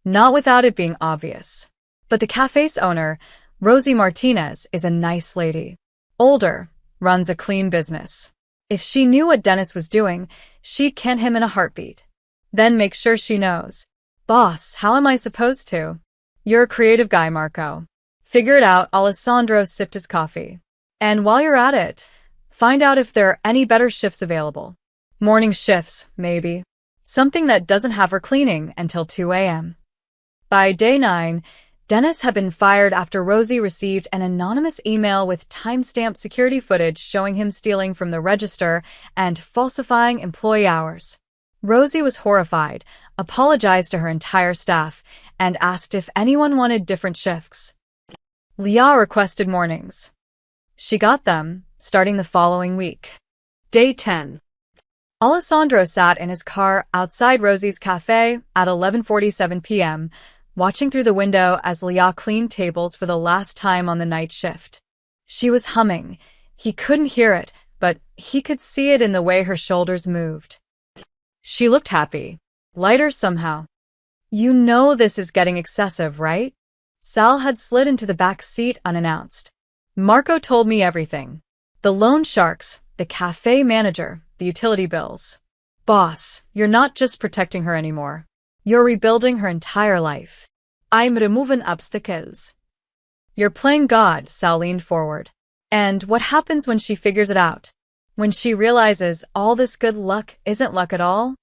A: Not without it being obvious. But the cafe's owner, Rosie Martinez, is a nice lady. Older, runs a clean business. If she knew what Dennis was doing, she'd can him in a heartbeat. Then make sure she knows. Boss, how am I supposed to? You're a creative guy, Marco. Figure it out. Alessandro sipped his coffee. And while you're at it, find out if there are any better shifts available. Morning shifts, maybe. Something that doesn't have her cleaning until 2 a.m. By day 9, Dennis had been fired after Rosie received an anonymous email with timestamped security footage showing him stealing from the register and falsifying employee hours. Rosie was horrified, apologized to her entire staff, and asked if anyone wanted different shifts. Leah requested mornings. She got them, starting the following week.
B: Day 10.
A: Alessandro sat in his car outside Rosie's cafe at 11:47 p.m., watching through the window as Leah cleaned tables for the last time on the night shift. She was humming. He couldn't hear it, but he could see it in the way her shoulders moved. She looked happy, lighter somehow. You know this is getting excessive, right? Sal had slid into the back seat unannounced. Marco told me everything. The loan sharks, the cafe manager, the utility bills. Boss, you're not just protecting her anymore. You're rebuilding her entire life. I'm removing obstacles. You're playing God, Sal leaned forward. And what happens when she figures it out? When she realizes all this good luck isn't luck at all?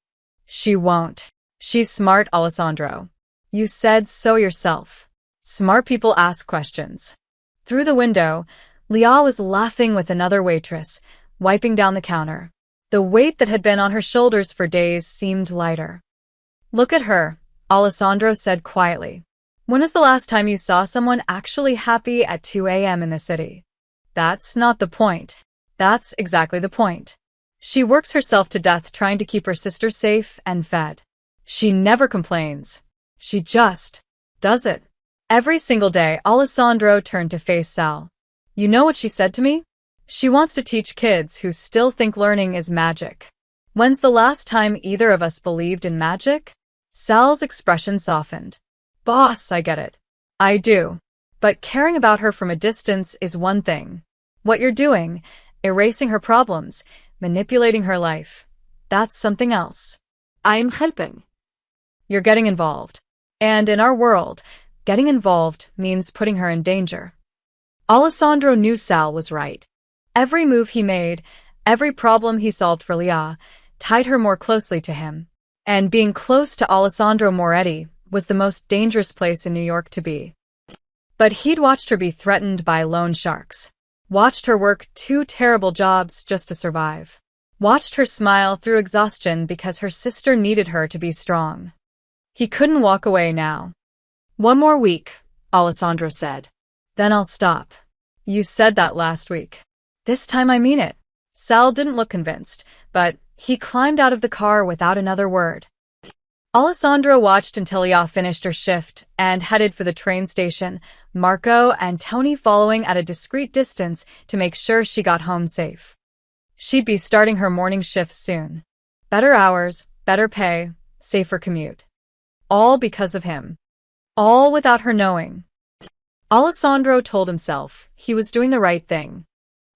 A: She won't. She's smart, Alessandro. You said so yourself. Smart people ask questions. Through the window, Leah was laughing with another waitress, wiping down the counter. The weight that had been on her shoulders for days seemed lighter. Look at her, Alessandro said quietly. When was the last time you saw someone actually happy at 2 a.m. in the city? That's not the point. That's exactly the point. She works herself to death trying to keep her sister safe and fed. She never complains. She just does it. Every single day, Alessandro turned to face Sal. You know what she said to me? She wants to teach kids who still think learning is magic. When's the last time either of us believed in magic? Sal's expression softened. Boss, I get it. I do. But caring about her from a distance is one thing. What you're doing, erasing her problems, manipulating her life, that's something else.
B: I'm helping.
A: You're getting involved. And in our world, getting involved means putting her in danger. Alessandro knew Sal was right. Every move he made, every problem he solved for Leah, tied her more closely to him. And being close to Alessandro Moretti was the most dangerous place in New York to be. But he'd watched her be threatened by loan sharks. Watched her work 2 terrible jobs just to survive. Watched her smile through exhaustion because her sister needed her to be strong. He couldn't walk away now.
B: 1 more week, Alessandro said.
A: Then I'll stop. You said that last week. This time I mean it. Sal didn't look convinced, but he climbed out of the car without another word. Alessandro watched until Leah finished her shift and headed for the train station, Marco and Tony following at a discreet distance to make sure she got home safe. She'd be starting her morning shift soon. Better hours, better pay, safer commute. All because of him. All without her knowing. Alessandro told himself he was doing the right thing.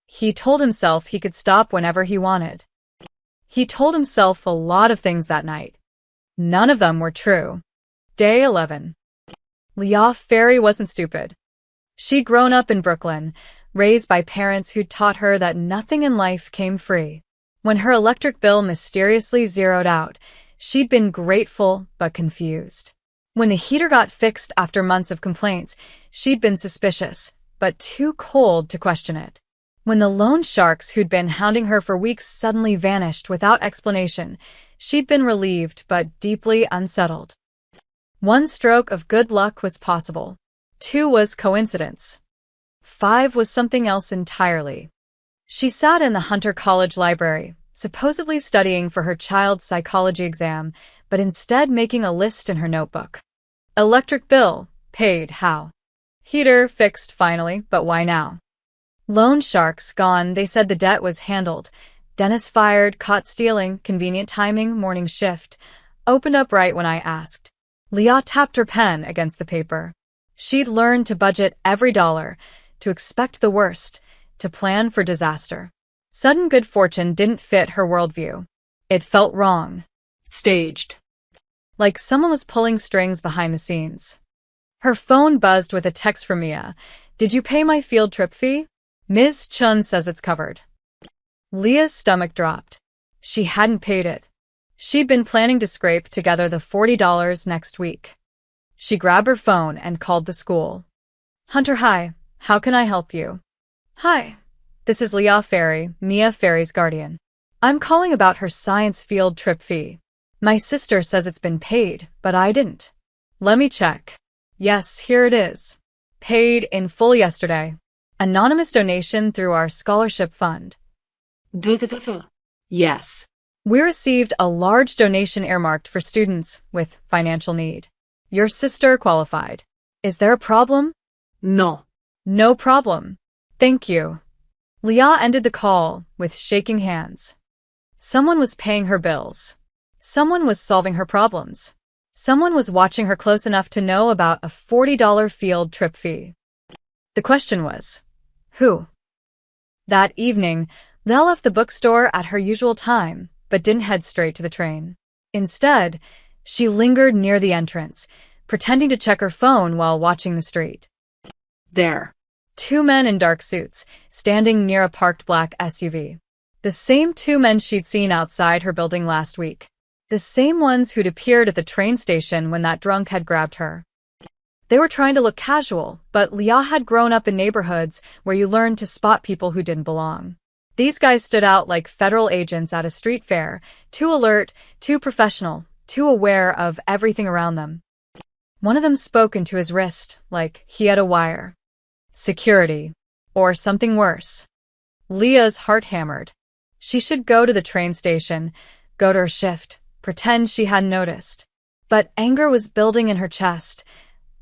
A: He told himself he could stop whenever he wanted. He told himself a lot of things that night. None of them were true. Day 11. Leah Ferry wasn't stupid. She'd grown up in Brooklyn, raised by parents who'd taught her that nothing in life came free. When her electric bill mysteriously zeroed out, she'd been grateful but confused. When the heater got fixed after months of complaints, she'd been suspicious, but too cold to question it. When the loan sharks who'd been hounding her for weeks suddenly vanished without explanation, she'd been relieved but deeply unsettled. 1 stroke of good luck was possible. 2 was coincidence. 5 was something else entirely. She sat in the Hunter College library, supposedly studying for her child's psychology exam, but instead making a list in her notebook. Electric bill, paid, how? Heater, fixed finally, but why now? Loan sharks, gone, they said the debt was handled. Dennis fired, caught stealing, convenient timing, morning shift. Opened up right when I asked. Leah tapped her pen against the paper. She'd learned to budget every dollar, to expect the worst, to plan for disaster. Sudden good fortune didn't fit her worldview. It felt wrong.
B: Staged.
A: Like someone was pulling strings behind the scenes. Her phone buzzed with a text from Mia. Did you pay my field trip fee? Ms. Chun says it's covered. Leah's stomach dropped. She hadn't paid it. She'd been planning to scrape together the $40 next week. She grabbed her phone and called the school. Hunter, hi. How can I help you? Hi. This is Leah Ferry, Mia Ferry's guardian. I'm calling about her science field trip fee. My sister says it's been paid, but I didn't. Let me check. Yes, here it is. Paid in full yesterday. Anonymous donation through our scholarship fund.
B: Yes.
A: We received a large donation earmarked for students with financial need. Your sister qualified. Is there a problem?
B: No.
A: No problem. Thank you. Leah ended the call with shaking hands. Someone was paying her bills. Someone was solving her problems. Someone was watching her close enough to know about a $40 field trip fee. The question was, who? That evening, Leah left the bookstore at her usual time, but didn't head straight to the train. Instead, she lingered near the entrance, pretending to check her phone while watching the street.
B: There.
A: Two men in dark suits, standing near a parked black SUV. The same two men she'd seen outside her building last week. The same ones who'd appeared at the train station when that drunk had grabbed her. They were trying to look casual, but Leah had grown up in neighborhoods where you learned to spot people who didn't belong. These guys stood out like federal agents at a street fair, too alert, too professional, too aware of everything around them. One of them spoke into his wrist like he had a wire. Security. Or something worse. Leah's heart hammered. She should go to the train station, go to her shift, pretend she hadn't noticed. But anger was building in her chest.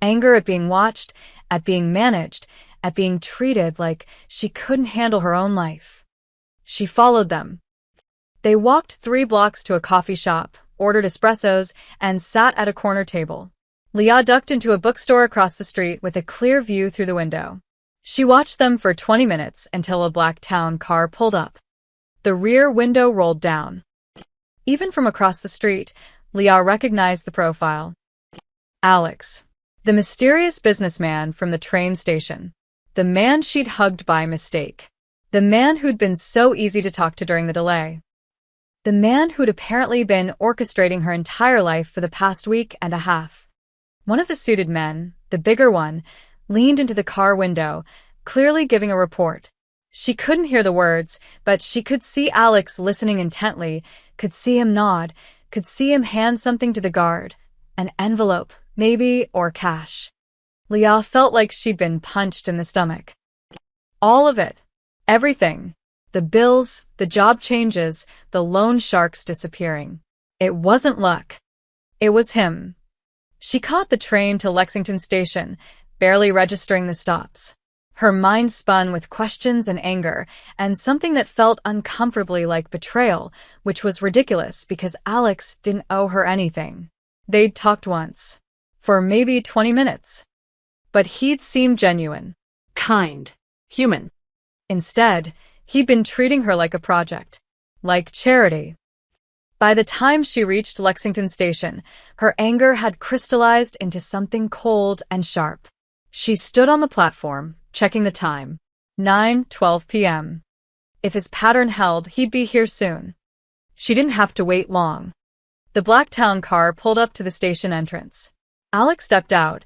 A: Anger at being watched, at being managed, at being treated like she couldn't handle her own life. She followed them. They walked 3 blocks to a coffee shop, ordered espressos, and sat at a corner table. Leah ducked into a bookstore across the street with a clear view through the window. She watched them for 20 minutes until a black town car pulled up. The rear window rolled down. Even from across the street, Leah recognized the profile. Alex. The mysterious businessman from the train station. The man she'd hugged by mistake. The man who'd been so easy to talk to during the delay. The man who'd apparently been orchestrating her entire life for the past week and a half. One of the suited men, the bigger one, leaned into the car window, clearly giving a report. She couldn't hear the words, but she could see Alex listening intently, could see him nod, could see him hand something to the guard. An envelope, maybe, or cash. Leah felt like she'd been punched in the stomach. All of it. Everything. The bills, the job changes, the loan sharks disappearing. It wasn't luck. It was him. She caught the train to Lexington Station, barely registering the stops. Her mind spun with questions and anger, and something that felt uncomfortably like betrayal, which was ridiculous because Alex didn't owe her anything. They'd talked once. For maybe 20 minutes. But he'd seemed genuine.
B: Kind. Human.
A: Instead, he'd been treating her like a project. Like charity. By the time she reached Lexington Station, her anger had crystallized into something cold and sharp. She stood on the platform, checking the time. 9:12 p.m. If his pattern held, he'd be here soon. She didn't have to wait long. The black town car pulled up to the station entrance. Alex stepped out,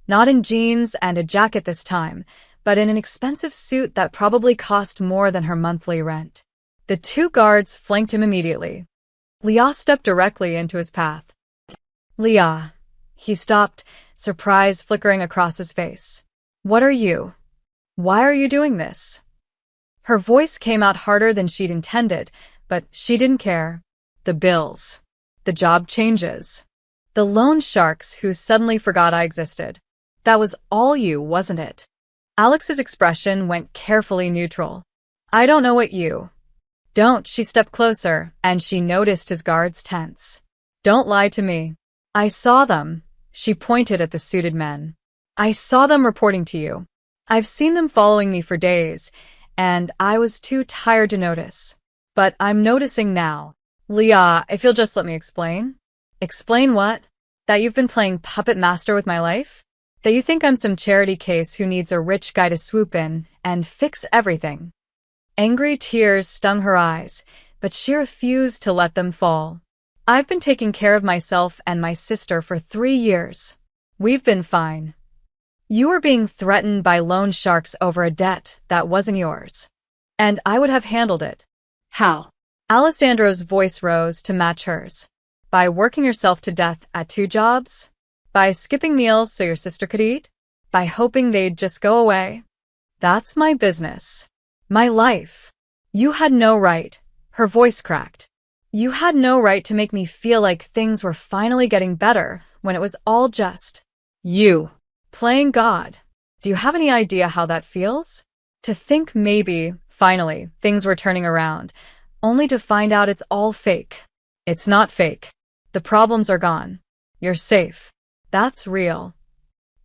A: not in jeans and a jacket this time, but in an expensive suit that probably cost more than her monthly rent. The 2 guards flanked him immediately. Leah stepped directly into his path. Leah. He stopped, surprise flickering across his face. What are you? Why are you doing this? Her voice came out harder than she'd intended, but she didn't care. The bills. The job changes. The loan sharks who suddenly forgot I existed. That was all you, wasn't it? Alex's expression went carefully neutral. I don't know what you. Don't. She stepped closer, and she noticed his guards tense. Don't lie to me. I saw them. She pointed at the suited men. I saw them reporting to you. I've seen them following me for days, and I was too tired to notice. But I'm noticing now. Leah, if you'll just let me explain. Explain what? That you've been playing puppet master with my life? That you think I'm some charity case who needs a rich guy to swoop in and fix everything? Angry tears stung her eyes, but she refused to let them fall. I've been taking care of myself and my sister for 3 years. We've been fine. You were being threatened by loan sharks over a debt that wasn't yours. And I would have handled it.
B: How?
A: Alessandro's voice rose to match hers. By working yourself to death at 2 jobs? By skipping meals so your sister could eat? By hoping they'd just go away? That's my business. My life. You had no right. Her voice cracked. You had no right to make me feel like things were finally getting better when it was all just you playing God. Do you have any idea how that feels? To think maybe, finally, things were turning around, only to find out it's all fake. It's not fake. The problems are gone. You're safe. That's real.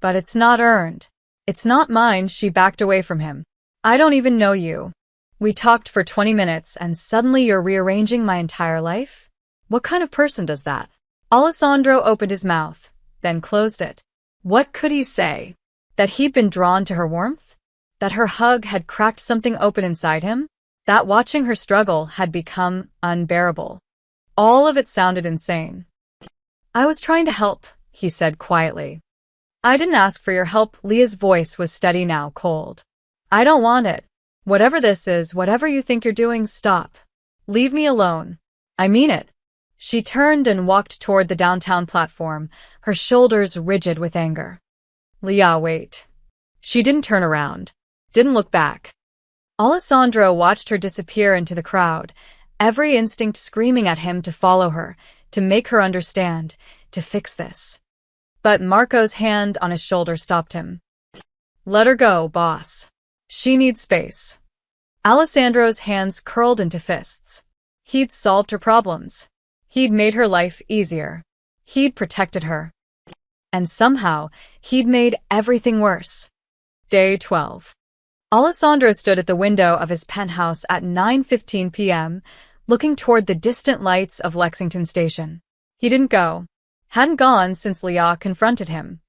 A: But it's not earned. It's not mine. She backed away from him. I don't even know you. We talked for 20 minutes and suddenly you're rearranging my entire life? What kind of person does that? Alessandro opened his mouth, then closed it. What could he say? That he'd been drawn to her warmth? That her hug had cracked something open inside him? That watching her struggle had become unbearable? All of it sounded insane. I was trying to help, he said quietly. I didn't ask for your help. Leah's voice was steady now, cold. I don't want it. Whatever this is, whatever you think you're doing, stop. Leave me alone. I mean it. She turned and walked toward the downtown platform, her shoulders rigid with anger. Leah, wait. She didn't turn around, didn't look back. Alessandro watched her disappear into the crowd, every instinct screaming at him to follow her, to make her understand, to fix this. But Marco's hand on his shoulder stopped him. Let her go, boss. She needs space. Alessandro's hands curled into fists. He'd solved her problems. He'd made her life easier. He'd protected her. And somehow, he'd made everything worse. Day 12. Alessandro stood at the window of his penthouse at 9:15 p.m., looking toward the distant lights of Lexington Station. He didn't go. Hadn't gone since Leah confronted him.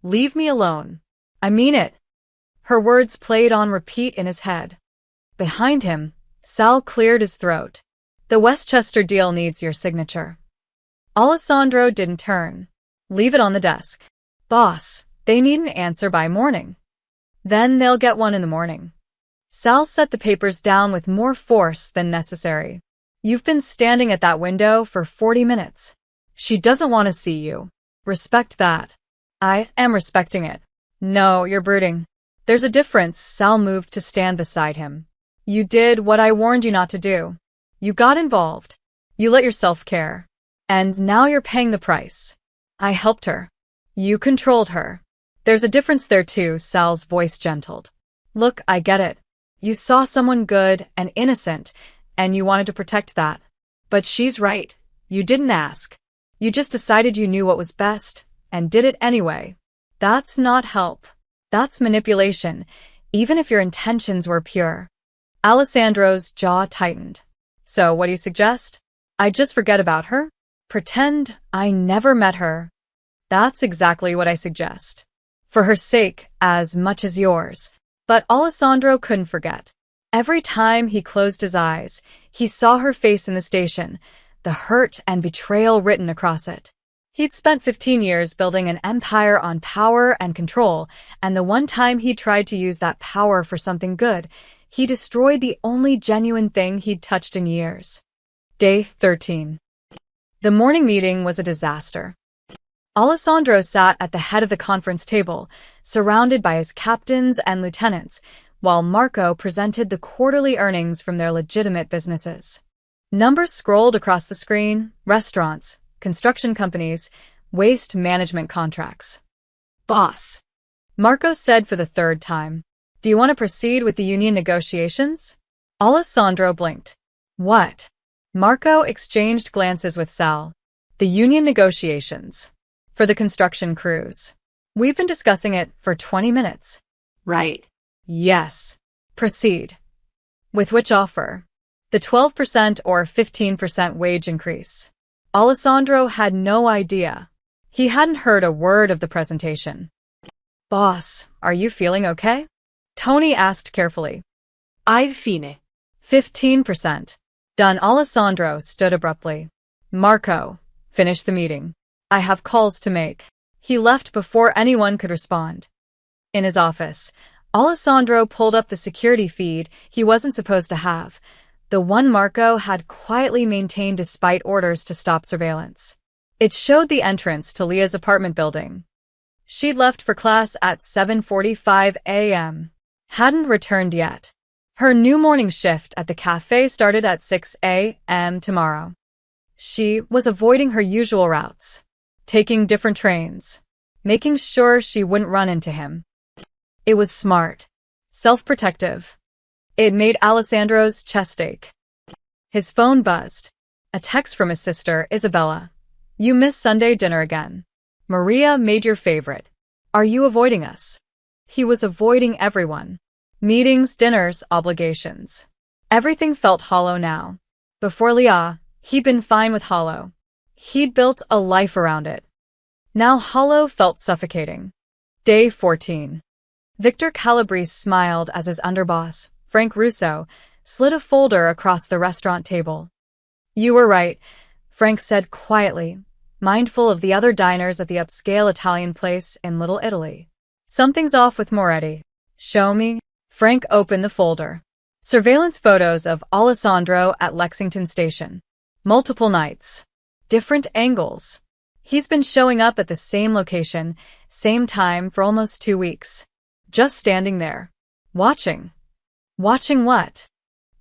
A: Leave me alone. I mean it. Her words played on repeat in his head. Behind him, Sal cleared his throat. The Westchester deal needs your signature. Alessandro didn't turn. Leave it on the desk. Boss, they need an answer by morning. Then they'll get one in the morning. Sal set the papers down with more force than necessary. You've been standing at that window for 40 minutes. She doesn't want to see you. Respect that. I am respecting it. No, you're brooding. There's a difference. Sal moved to stand beside him. You did what I warned you not to do. You got involved. You let yourself care. And now you're paying the price. I helped her. You controlled her. There's a difference there too, Sal's voice gentled. Look, I get it. You saw someone good and innocent, and you wanted to protect that. But she's right. You didn't ask. You just decided you knew what was best, and did it anyway. That's not help. That's manipulation, even if your intentions were pure. Alessandro's jaw tightened. So what do you suggest? I just forget about her? Pretend I never met her? That's exactly what I suggest. For her sake, as much as yours. But Alessandro couldn't forget. Every time he closed his eyes, he saw her face in the station, the hurt and betrayal written across it. He'd spent 15 years building an empire on power and control, and the one time he tried to use that power for something good, he destroyed the only genuine thing he'd touched in years. Day 13. The morning meeting was a disaster. Alessandro sat at the head of the conference table, surrounded by his captains and lieutenants, while Marco presented the quarterly earnings from their legitimate businesses. Numbers scrolled across the screen: restaurants, construction companies, waste management contracts. Boss, Marco said for the third time. Do you want to proceed with the union negotiations? Alessandro blinked. What? Marco exchanged glances with Sal. The union negotiations. For the construction crews. We've been discussing it for 20 minutes. Right. Yes. Proceed. With which offer? The 12% or 15% wage increase. Alessandro had no idea. He hadn't heard a word of the presentation. Boss, are you feeling okay? Tony asked carefully. I've fine. 15%. Done. Alessandro stood abruptly. Marco, finish the meeting. I have calls to make. He left before anyone could respond. In his office, Alessandro pulled up the security feed he wasn't supposed to have, the one Marco had quietly maintained despite orders to stop surveillance. It showed the entrance to Leah's apartment building. She'd left for class at 7:45 a.m. Hadn't returned yet. Her new morning shift at the cafe started at 6 a.m. tomorrow. She was avoiding her usual routes, taking different trains, making sure she wouldn't run into him. It was smart, self-protective. It made Alessandro's chest ache. His phone buzzed. A text from his sister, Isabella. You missed Sunday dinner again. Maria made your favorite. Are you avoiding us? He was avoiding everyone. Meetings, dinners, obligations. Everything felt hollow now. Before Leah, he'd been fine with hollow. He'd built a life around it. Now hollow felt suffocating. Day 14. Victor Calabrese smiled as his underboss, Frank Russo, slid a folder across the restaurant table. You were right, Frank said quietly, mindful of the other diners at the upscale Italian place in Little Italy. Something's off with Moretti. Show me. Frank opened the folder. Surveillance photos of Alessandro at Lexington Station. Multiple nights. Different angles. He's been showing up at the same location, same time for almost 2 weeks. Just standing there. Watching. Watching what?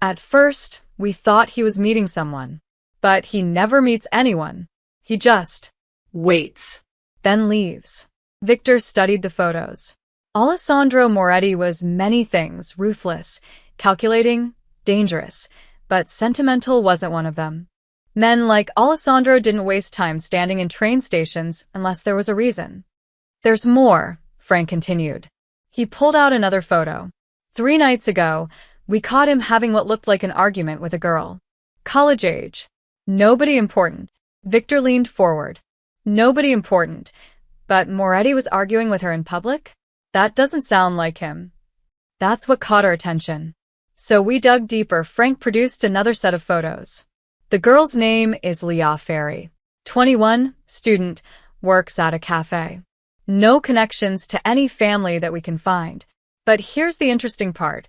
A: At first, we thought he was meeting someone. But he never meets anyone. He just waits, then leaves. Victor studied the photos. Alessandro Moretti was many things, ruthless, calculating, dangerous, but sentimental wasn't one of them. Men like Alessandro didn't waste time standing in train stations unless there was a reason. There's more, Frank continued. He pulled out another photo. 3 nights ago, we caught him having what looked like an argument with a girl. College age. Nobody important. Victor leaned forward. Nobody important. But Moretti was arguing with her in public? That doesn't sound like him. That's what caught our attention. So we dug deeper. Frank produced another set of photos. The girl's name is Leah Ferry. 21, student, works at a cafe. No connections to any family that we can find. But here's the interesting part.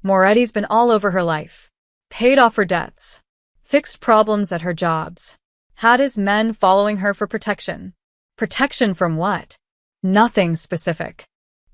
A: Moretti's been all over her life. Paid off her debts. Fixed problems at her jobs. Had his men following her for protection. Protection from what? Nothing specific.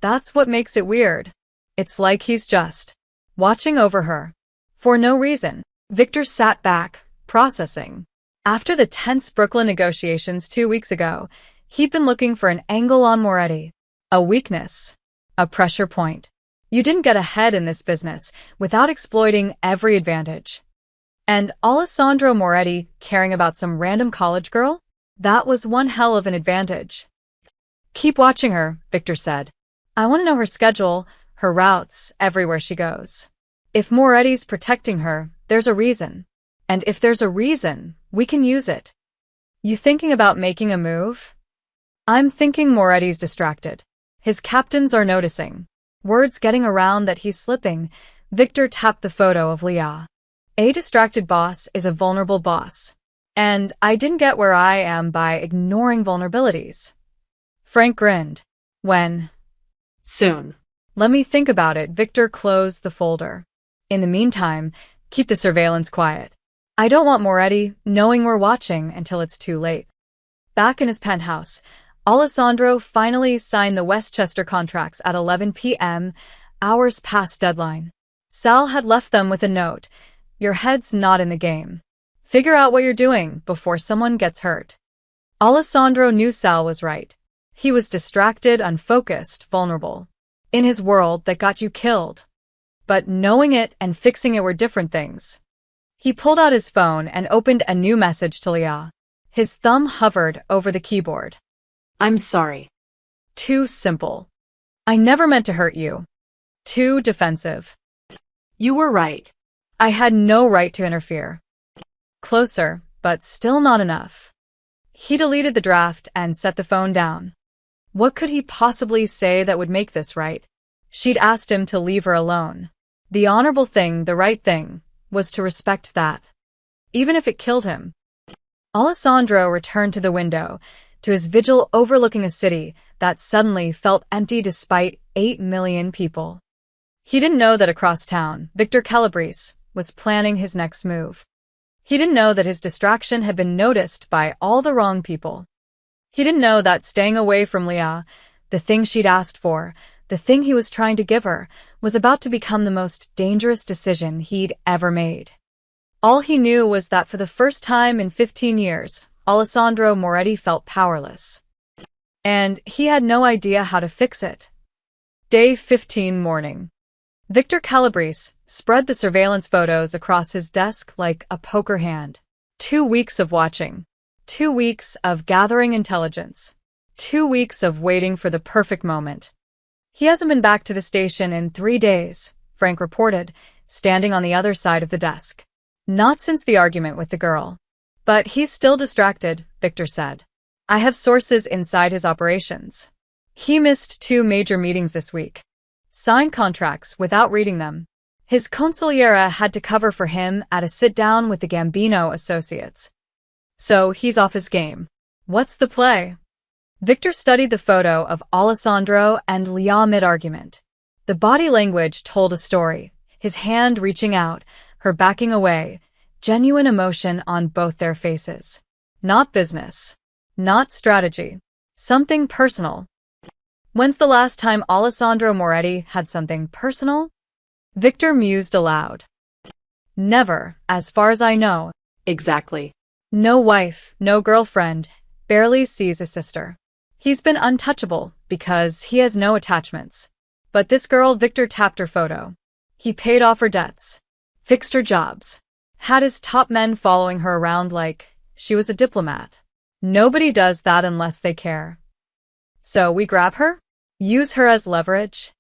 A: That's what makes it weird. It's like he's just watching over her. For no reason. Victor sat back, processing. After the tense Brooklyn negotiations 2 weeks ago, he'd been looking for an angle on Moretti. A weakness. A pressure point. You didn't get ahead in this business without exploiting every advantage. And Alessandro Moretti caring about some random college girl? That was one hell of an advantage. Keep watching her, Victor said. I want to know her schedule, her routes, everywhere she goes. If Moretti's protecting her, there's a reason. And if there's a reason, we can use it. You thinking about making a move? I'm thinking Moretti's distracted. His captains are noticing. Words getting around that he's slipping. Victor tapped the photo of Leah. A distracted boss is a vulnerable boss. And I didn't get where I am by ignoring vulnerabilities. Frank grinned. When?
B: Soon.
A: Let me think about it. Victor closed the folder. In the meantime, keep the surveillance quiet. I don't want Moretti knowing we're watching until it's too late. Back in his penthouse, Alessandro finally signed the Westchester contracts at 11 p.m., hours past deadline. Sal had left them with a note. Your head's not in the game. Figure out what you're doing before someone gets hurt. Alessandro knew Sal was right. He was distracted, unfocused, vulnerable. In his world that got you killed. But knowing it and fixing it were different things. He pulled out his phone and opened a new message to Leah. His thumb hovered over the keyboard.
B: I'm sorry.
A: Too simple. I never meant to hurt you. Too defensive.
B: You were right.
A: I had no right to interfere. Closer, but still not enough. He deleted the draft and set the phone down. What could he possibly say that would make this right? She'd asked him to leave her alone. The honorable thing, the right thing, was to respect that. Even if it killed him. Alessandro returned to the window, to his vigil overlooking a city that suddenly felt empty despite 8 million people. He didn't know that across town, Victor Calabrese was planning his next move. He didn't know that his distraction had been noticed by all the wrong people. He didn't know that staying away from Leah, the thing she'd asked for, the thing he was trying to give her, was about to become the most dangerous decision he'd ever made. All he knew was that for the first time in 15 years, Alessandro Moretti felt powerless. And he had no idea how to fix it. Day 15 morning. Victor Calabrese spread the surveillance photos across his desk like a poker hand. 2 weeks of watching. 2 weeks of gathering intelligence. 2 weeks of waiting for the perfect moment. He hasn't been back to the station in 3 days, Frank reported, standing on the other side of the desk. Not since the argument with the girl. But he's still distracted, Victor said. I have sources inside his operations. He missed 2 major meetings this week. Signed contracts without reading them. His consigliera had to cover for him at a sit-down with the Gambino associates. So he's off his game. What's the play? Victor studied the photo of Alessandro and Leah mid-argument. The body language told a story, his hand reaching out, her backing away, genuine emotion on both their faces. Not business. Not strategy. Something personal. When's the last time Alessandro Moretti had something personal? Victor mused aloud. Never, as far as I know.
B: Exactly.
A: No wife, no girlfriend, barely sees a sister. He's been untouchable because he has no attachments. But this girl, Victor tapped her photo. He paid off her debts. Fixed her jobs. Had his top men following her around like she was a diplomat. Nobody does that unless they care. So we grab her? Use her as leverage?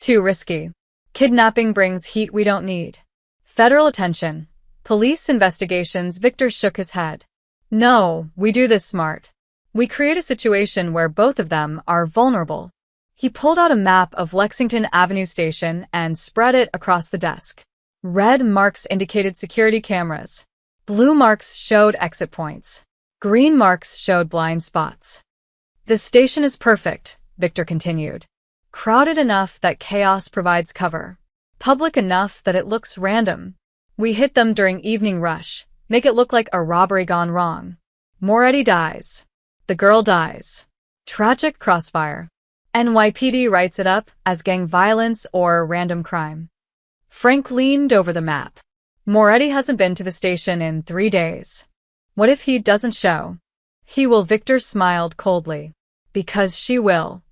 A: Too risky. Kidnapping brings heat we don't need. Federal attention. Police investigations. Victor shook his head. No, we do this smart. We create a situation where both of them are vulnerable. He pulled out a map of Lexington Avenue Station and spread it across the desk. Red marks indicated security cameras. Blue marks showed exit points. Green marks showed blind spots. The station is perfect, Victor continued. Crowded enough that chaos provides cover. Public enough that it looks random. We hit them during evening rush, make it look like a robbery gone wrong. Moretti dies. The girl dies. Tragic crossfire. NYPD writes it up as gang violence or random crime. Frank leaned over the map. Moretti hasn't been to the station in 3 days. What if he doesn't show? He will. Victor smiled coldly. Because she will.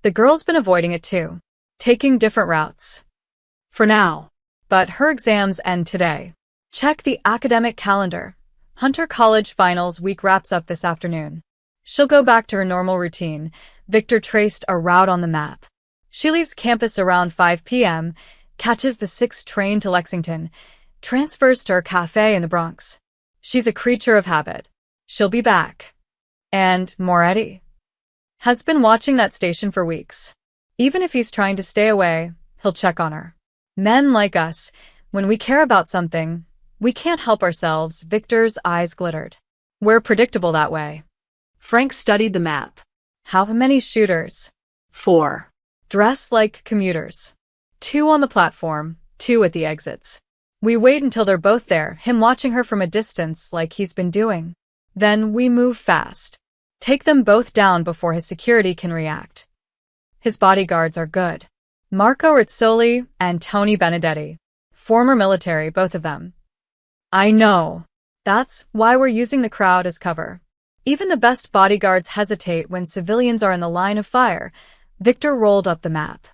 A: The girl's been avoiding it too. Taking different routes.
B: For now.
A: But her exams end today. Check the academic calendar. Hunter College finals week wraps up this afternoon. She'll go back to her normal routine. Victor traced a route on the map. She leaves campus around 5 p.m., catches the 6 train to Lexington, transfers to her cafe in the Bronx. She's a creature of habit. She'll be back. And Moretti has been watching that station for weeks. Even if he's trying to stay away, he'll check on her. Men like us, when we care about something, we can't help ourselves. Victor's eyes glittered. We're predictable that way.
B: Frank studied the map.
A: How many shooters?
B: 4.
A: Dressed like commuters. 2 on the platform, 2 at the exits. We wait until they're both there, him watching her from a distance like he's been doing. Then we move fast. Take them both down before his security can react. His bodyguards are good. Marco Rizzoli and Tony Benedetti. Former military, both of them. I know. That's why we're using the crowd as cover. Even the best bodyguards hesitate when civilians are in the line of fire. Victor rolled up the map.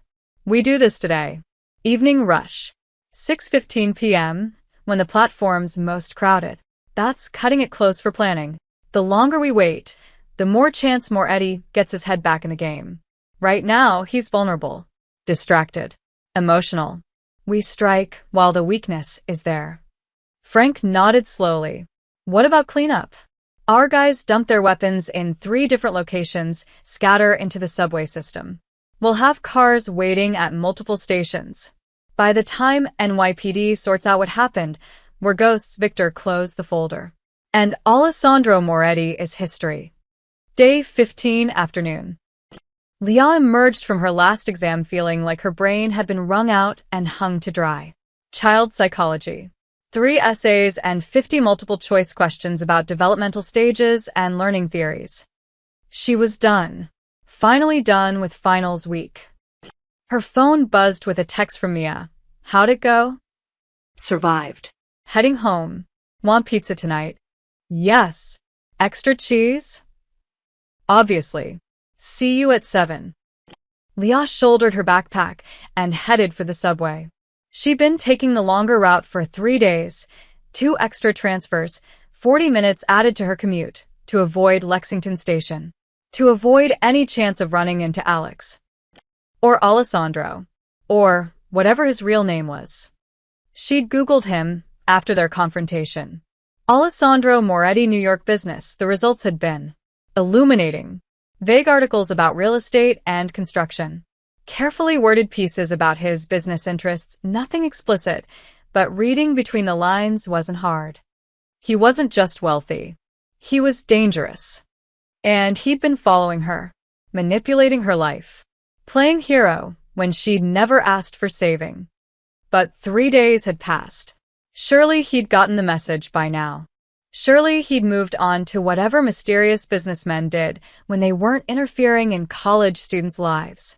A: We do this today. Evening rush. 6:15 p.m., when the platform's most crowded. That's cutting it close for planning. The longer we wait, the more chance Moretti gets his head back in the game. Right now, he's vulnerable. Distracted. Emotional. We strike while the weakness is there. Frank nodded slowly. What about cleanup? Our guys dump their weapons in 3 different locations, scatter into the subway system. We'll have cars waiting at multiple stations. By the time NYPD sorts out what happened, we're ghosts. Victor closed the folder. And Alessandro Moretti is history. Day 15 afternoon. Leah emerged from her last exam feeling like her brain had been wrung out and hung to dry. Child psychology. 3 essays and 50 multiple-choice questions about developmental stages and learning theories. She was done. Finally done with finals week. Her phone buzzed with a text from Mia. How'd it go?
B: Survived.
A: Heading home. Want pizza tonight? Yes. Extra cheese? Obviously. See you at 7. Leah shouldered her backpack and headed for the subway. She'd been taking the longer route for 3 days, 2 extra transfers, 40 minutes added to her commute, to avoid Lexington Station. To avoid any chance of running into Alex. Or Alessandro. Or whatever his real name was. She'd Googled him after their confrontation. Alessandro Moretti, New York business. The results had been illuminating. Vague articles about real estate and construction. Carefully worded pieces about his business interests, nothing explicit, but reading between the lines wasn't hard. He wasn't just wealthy. He was dangerous. And he'd been following her, manipulating her life, playing hero when she'd never asked for saving. But 3 days had passed. Surely he'd gotten the message by now. Surely he'd moved on to whatever mysterious businessmen did when they weren't interfering in college students' lives.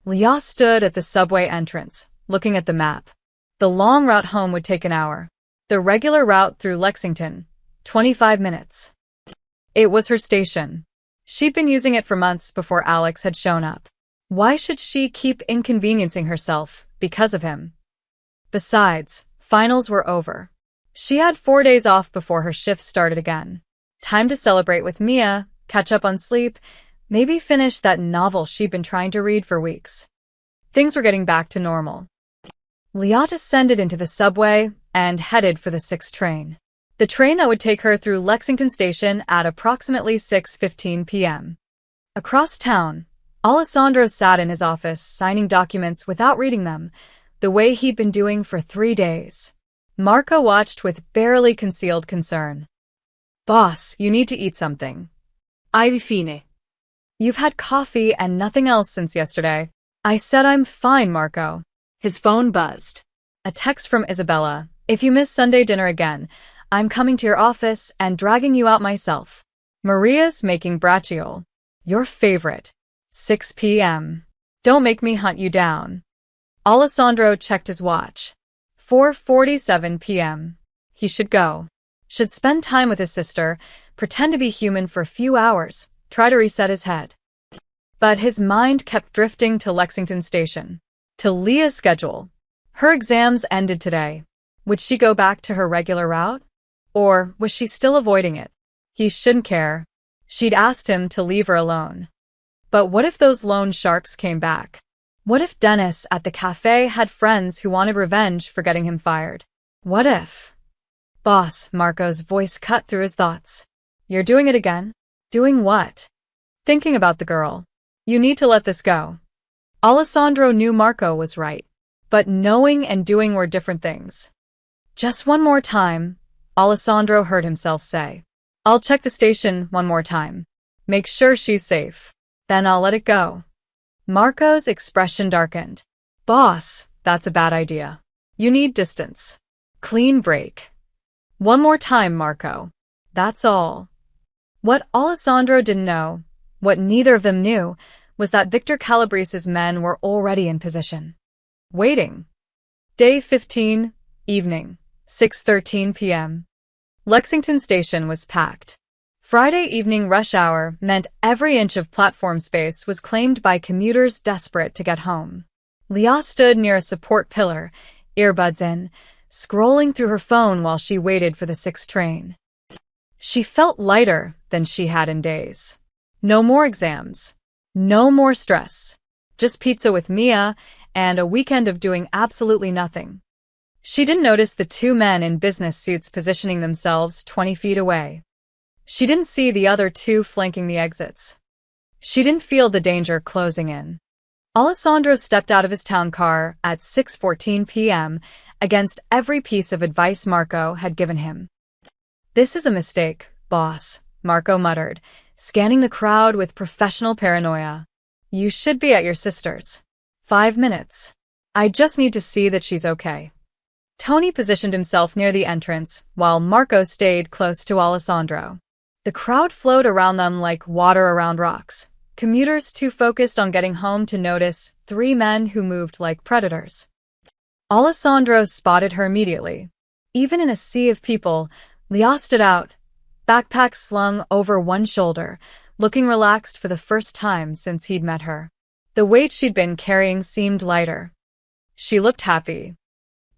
A: Leah stood at the subway entrance, looking at the map. The long route home would take an hour. The regular route through Lexington, 25 minutes. It was her station. She'd been using it for months before Alex had shown up. Why should she keep inconveniencing herself because of him? Besides, finals were over. She had 4 days off before her shift started again. Time to celebrate with Mia, catch up on sleep, maybe finish that novel she'd been trying to read for weeks. Things were getting back to normal. Leah descended into the subway and headed for the 6th train. The train that would take her through Lexington Station at approximately 6:15 p.m. Across town, Alessandro sat in his office signing documents without reading them, the way he'd been doing for 3 days. Marco watched with barely concealed concern. Boss, you need to eat something.
B: Ai fine.
A: You've had coffee and nothing else since yesterday. I said I'm fine, Marco.
B: His phone buzzed.
A: A text from Isabella. If you miss Sunday dinner again, I'm coming to your office and dragging you out myself. Maria's making bracciole. Your favorite. 6 p.m. Don't make me hunt you down. Alessandro checked his watch. 4:47 p.m. He should go. Should spend time with his sister, pretend to be human for a few hours, try to reset his head. But his mind kept drifting to Lexington Station. To Leah's schedule. Her exams ended today. Would she go back to her regular route? Or was she still avoiding it? He shouldn't care. She'd asked him to leave her alone. But what if those loan sharks came back? What if Dennis at the cafe had friends who wanted revenge for getting him fired? What if? Boss, Marco's voice cut through his thoughts. You're doing it again? Doing what? Thinking about the girl. You need to let this go. Alessandro knew Marco was right. But knowing and doing were different things. Just one more time, Alessandro heard himself say. I'll check the station one more time. Make sure she's safe. Then I'll let it go. Marco's expression darkened. Boss, that's a bad idea. You need distance. Clean break. One more time, Marco. That's all. What Alessandro didn't know, what neither of them knew, was that Victor Calabrese's men were already in position. Waiting. Day 15, evening, 6:13 p.m. Lexington Station was packed. Friday evening rush hour meant every inch of platform space was claimed by commuters desperate to get home. Leah stood near a support pillar, earbuds in, scrolling through her phone while she waited for the 6th train. She felt lighter than she had in days. No more exams. No more stress. Just pizza with Mia and a weekend of doing absolutely nothing. She didn't notice the 2 men in business suits positioning themselves 20 feet away. She didn't see the other 2 flanking the exits. She didn't feel the danger closing in. Alessandro stepped out of his town car at 6:14 p.m. against every piece of advice Marco had given him. This is a mistake, boss, Marco muttered, scanning the crowd with professional paranoia. You should be at your sister's. 5 minutes. I just need to see that she's okay. Tony positioned himself near the entrance, while Marco stayed close to Alessandro. The crowd flowed around them like water around rocks, commuters too focused on getting home to notice 3 men who moved like predators. Alessandro spotted her immediately. Even in a sea of people, Leah stood out, backpack slung over one shoulder, looking relaxed for the first time since he'd met her. The weight she'd been carrying seemed lighter. She looked happy.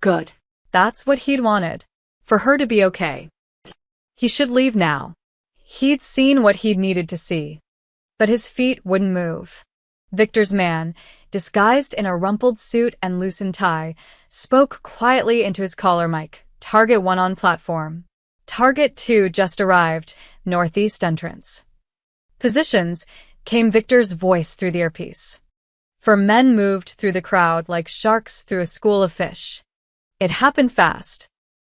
B: Good.
A: That's what he'd wanted. For her to be okay. He should leave now. He'd seen what he'd needed to see. But his feet wouldn't move. Victor's man, disguised in a rumpled suit and loosened tie, spoke quietly into his collar mic. Target 1 on platform. Target 2 just arrived, northeast entrance. Positions, came Victor's voice through the earpiece. 4 men moved through the crowd like sharks through a school of fish. It happened fast.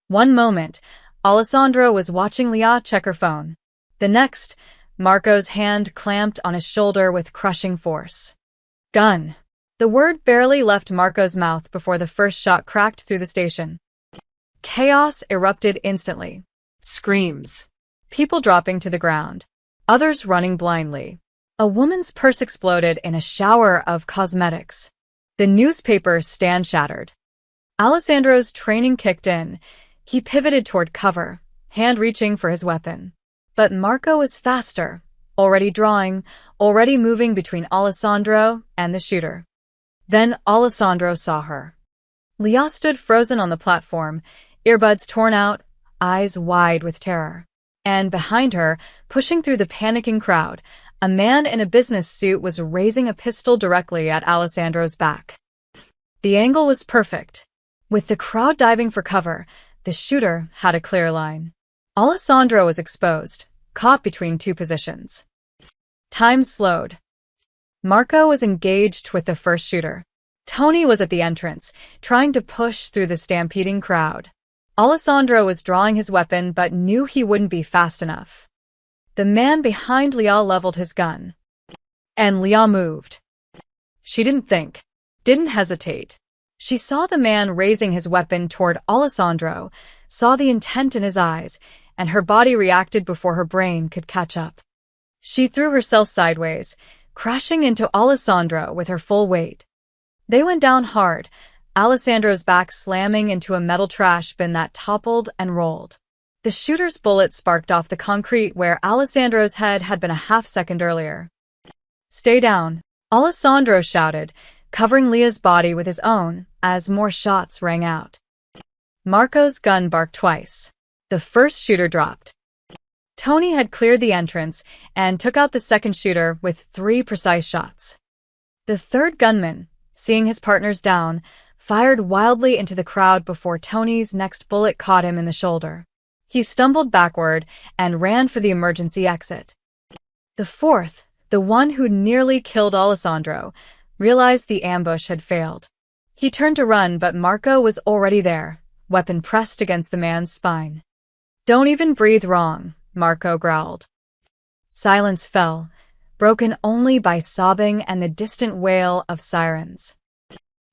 A: One moment, Alessandro was watching Leah check her phone. The next, Marco's hand clamped on his shoulder with crushing force. Gun. The word barely left Marco's mouth before the first shot cracked through the station. Chaos erupted instantly.
B: Screams.
A: People dropping to the ground. Others running blindly. A woman's purse exploded in a shower of cosmetics. The newspaper stand shattered. Alessandro's training kicked in. He pivoted toward cover, hand reaching for his weapon. But Marco was faster, already drawing, already moving between Alessandro and the shooter. Then Alessandro saw her. Leah stood frozen on the platform, earbuds torn out, eyes wide with terror. And behind her, pushing through the panicking crowd, a man in a business suit was raising a pistol directly at Alessandro's back. The angle was perfect. With the crowd diving for cover, the shooter had a clear line. Alessandro was exposed, caught between 2 positions. Time slowed. Marco was engaged with the first shooter. Tony was at the entrance, trying to push through the stampeding crowd. Alessandro was drawing his weapon but knew he wouldn't be fast enough. The man behind Leah leveled his gun. And Leah moved. She didn't think, didn't hesitate. She saw the man raising his weapon toward Alessandro, saw the intent in his eyes, and her body reacted before her brain could catch up. She threw herself sideways, crashing into Alessandro with her full weight. They went down hard, Alessandro's back slamming into a metal trash bin that toppled and rolled. The shooter's bullet sparked off the concrete where Alessandro's head had been a half-second earlier. Stay down, Alessandro shouted, covering Leah's body with his own as more shots rang out. Marco's gun barked twice. The first shooter dropped. Tony had cleared the entrance and took out the second shooter with 3 precise shots. The third gunman, seeing his partners down, fired wildly into the crowd before Tony's next bullet caught him in the shoulder. He stumbled backward and ran for the emergency exit. The fourth, the one who nearly killed Alessandro, realized the ambush had failed. He turned to run, but Marco was already there, weapon pressed against the man's spine. Don't even breathe wrong, Marco growled. Silence fell, broken only by sobbing and the distant wail of sirens.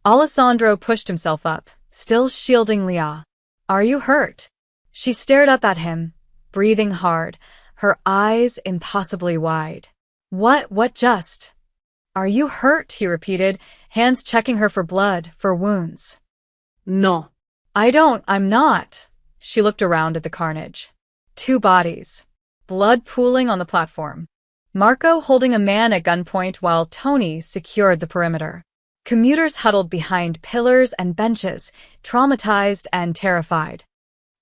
A: Alessandro pushed himself up, still shielding Leah. Are you hurt? She stared up at him, breathing hard, her eyes impossibly wide. What just? Are you hurt? He repeated, hands checking her for blood, for wounds.
B: No.
A: I'm not. She looked around at the carnage. 2 bodies. Blood pooling on the platform. Marco holding a man at gunpoint while Tony secured the perimeter. Commuters huddled behind pillars and benches, traumatized and terrified.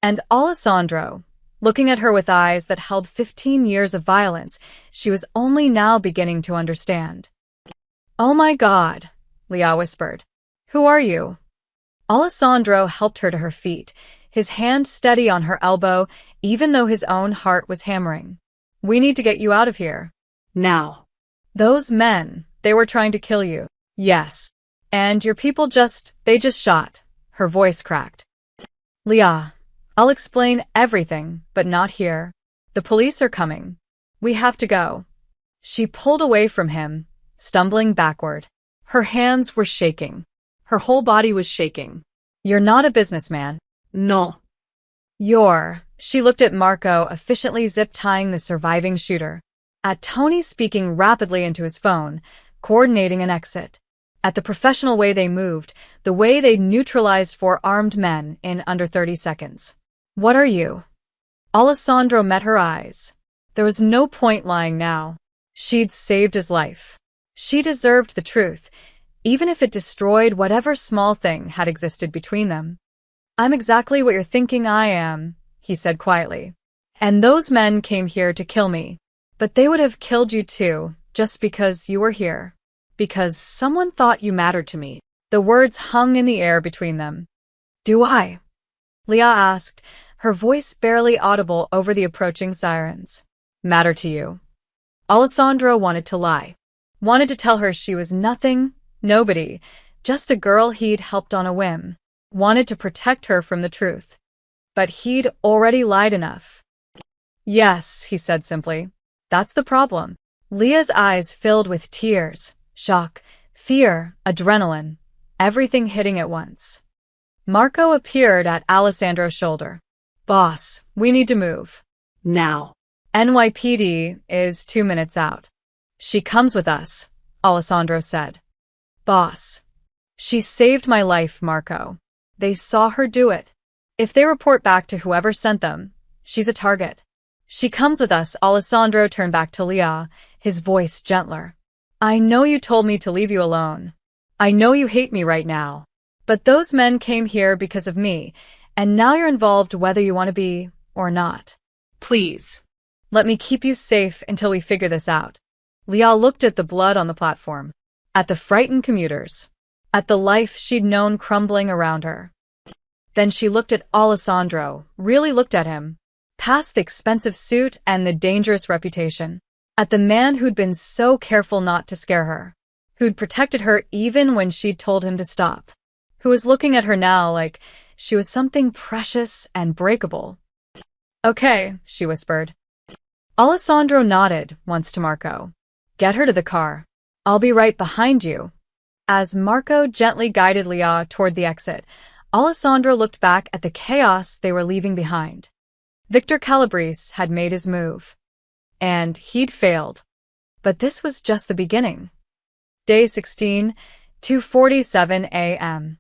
A: And Alessandro, looking at her with eyes that held 15 years of violence, she was only now beginning to understand. Oh my God, Leah whispered. Who are you? Alessandro helped her to her feet, his hand steady on her elbow, even though his own heart was hammering. We need to get you out of here.
B: Now.
A: Those men, they were trying to kill you. Yes. And your people they just shot. Her voice cracked. Leah, I'll explain everything, but not here. The police are coming. We have to go. She pulled away from him, stumbling backward. Her hands were shaking. Her whole body was shaking. You're not a businessman.
B: No.
A: She looked at Marco efficiently zip-tying the surviving shooter. At Tony speaking rapidly into his phone, coordinating an exit. at the professional way they moved, the way they neutralized four armed men in under 30 seconds. What are you? Alessandro met her eyes. There was no point lying now. She'd saved his life. She deserved the truth, even if it destroyed whatever small thing had existed between them. I'm exactly what you're thinking I am, he said quietly. And those men came here to kill me. But they would have killed you too, just because you were here.
B: Because someone thought you mattered to me.
A: The words hung in the air between them. Do I? Leah asked, her voice barely audible over the approaching sirens. Matter to you? Alessandro wanted to lie. Wanted to tell her she was nothing, nobody, just a girl he'd helped on a whim. Wanted to protect her from the truth. But he'd already lied enough. Yes, he said simply. That's the problem. Leah's eyes filled with tears, shock, fear, adrenaline, everything hitting at once. Marco appeared at Alessandro's shoulder. Boss, we need to move.
B: Now.
A: NYPD is 2 minutes out. She comes with us, Alessandro said. Boss. She saved my life, Marco. They saw her do it. If they report back to whoever sent them, she's a target. She comes with us, Alessandro turned back to Leah, his voice gentler. I know you told me to leave you alone. I know you hate me right now. But those men came here because of me, and now you're involved whether you want to be or not.
B: Please.
A: Let me keep you safe until we figure this out. Leah looked at the blood on the platform, at the frightened commuters, at the life she'd known crumbling around her. Then she looked at Alessandro, really looked at him, past the expensive suit and the dangerous reputation, at the man who'd been so careful not to scare her, who'd protected her even when she'd told him to stop, who was looking at her now like she was something precious and breakable. Okay, she whispered. Alessandro nodded once to Marco. Get her to the car. I'll be right behind you. As Marco gently guided Leah toward the exit, Alessandro looked back at the chaos they were leaving behind. Victor Calabrese had made his move. And he'd failed. But this was just the beginning. Day 16, 2:47 a.m.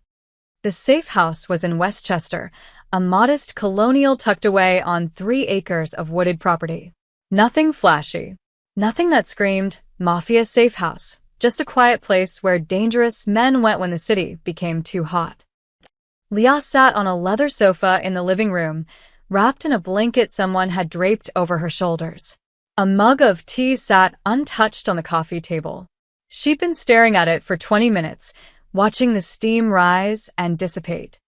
A: The safe house was in Westchester, a modest colonial tucked away on 3 acres of wooded property. Nothing flashy. Nothing that screamed, Mafia safe house. Just a quiet place where dangerous men went when the city became too hot. Leah sat on a leather sofa in the living room, wrapped in a blanket someone had draped over her shoulders. A mug of tea sat untouched on the coffee table. She'd been staring at it for 20 minutes, watching the steam rise and dissipate.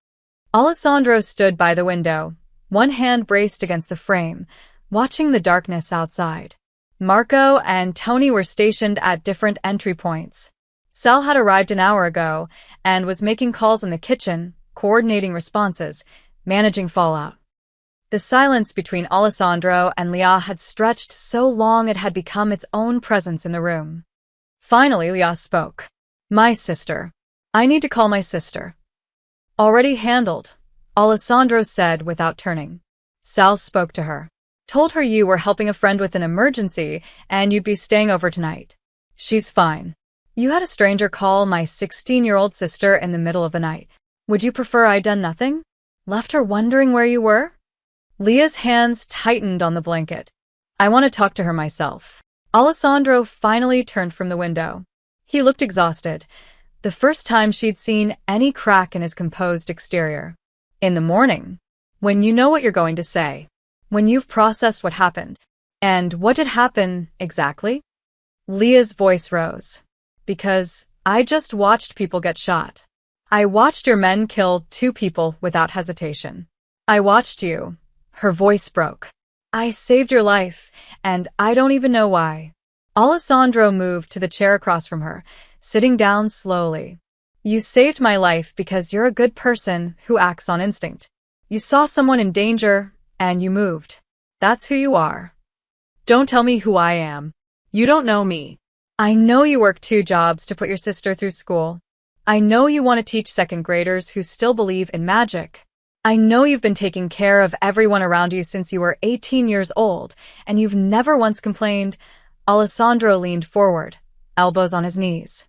A: Alessandro stood by the window, one hand braced against the frame, watching the darkness outside. Marco and Tony were stationed at different entry points. Sal had arrived an hour ago and was making calls in the kitchen, coordinating responses, managing fallout. The silence between Alessandro and Leah had stretched so long it had become its own presence in the room. Finally, Leah spoke. My sister. I need to call my sister. Already handled, Alessandro said without turning. Sal spoke to her. Told her you were helping a friend with an emergency and you'd be staying over tonight. She's fine. You had a stranger call my 16-year-old sister in the middle of the night. Would you prefer I'd done nothing? Left her wondering where you were? Leah's hands tightened on the blanket. I want to talk to her myself. Alessandro finally turned from the window. He looked exhausted, the first time she'd seen any crack in his composed exterior. In the morning, when you know what you're going to say, when you've processed what happened. And what did happen exactly? Leah's voice rose. Because I just watched people get shot. I watched your men kill 2 people without hesitation. I watched you. Her voice broke. I saved your life, and I don't even know why. Alessandro moved to the chair across from her, sitting down slowly. You saved my life because you're a good person who acts on instinct. You saw someone in danger, and you moved. That's who you are.
B: Don't tell me who I am. You don't know me.
A: I know you work 2 jobs to put your sister through school. I know you want to teach 2nd graders who still believe in magic. I know you've been taking care of everyone around you since you were 18 years old, and you've never once complained. Alessandro leaned forward, elbows on his knees.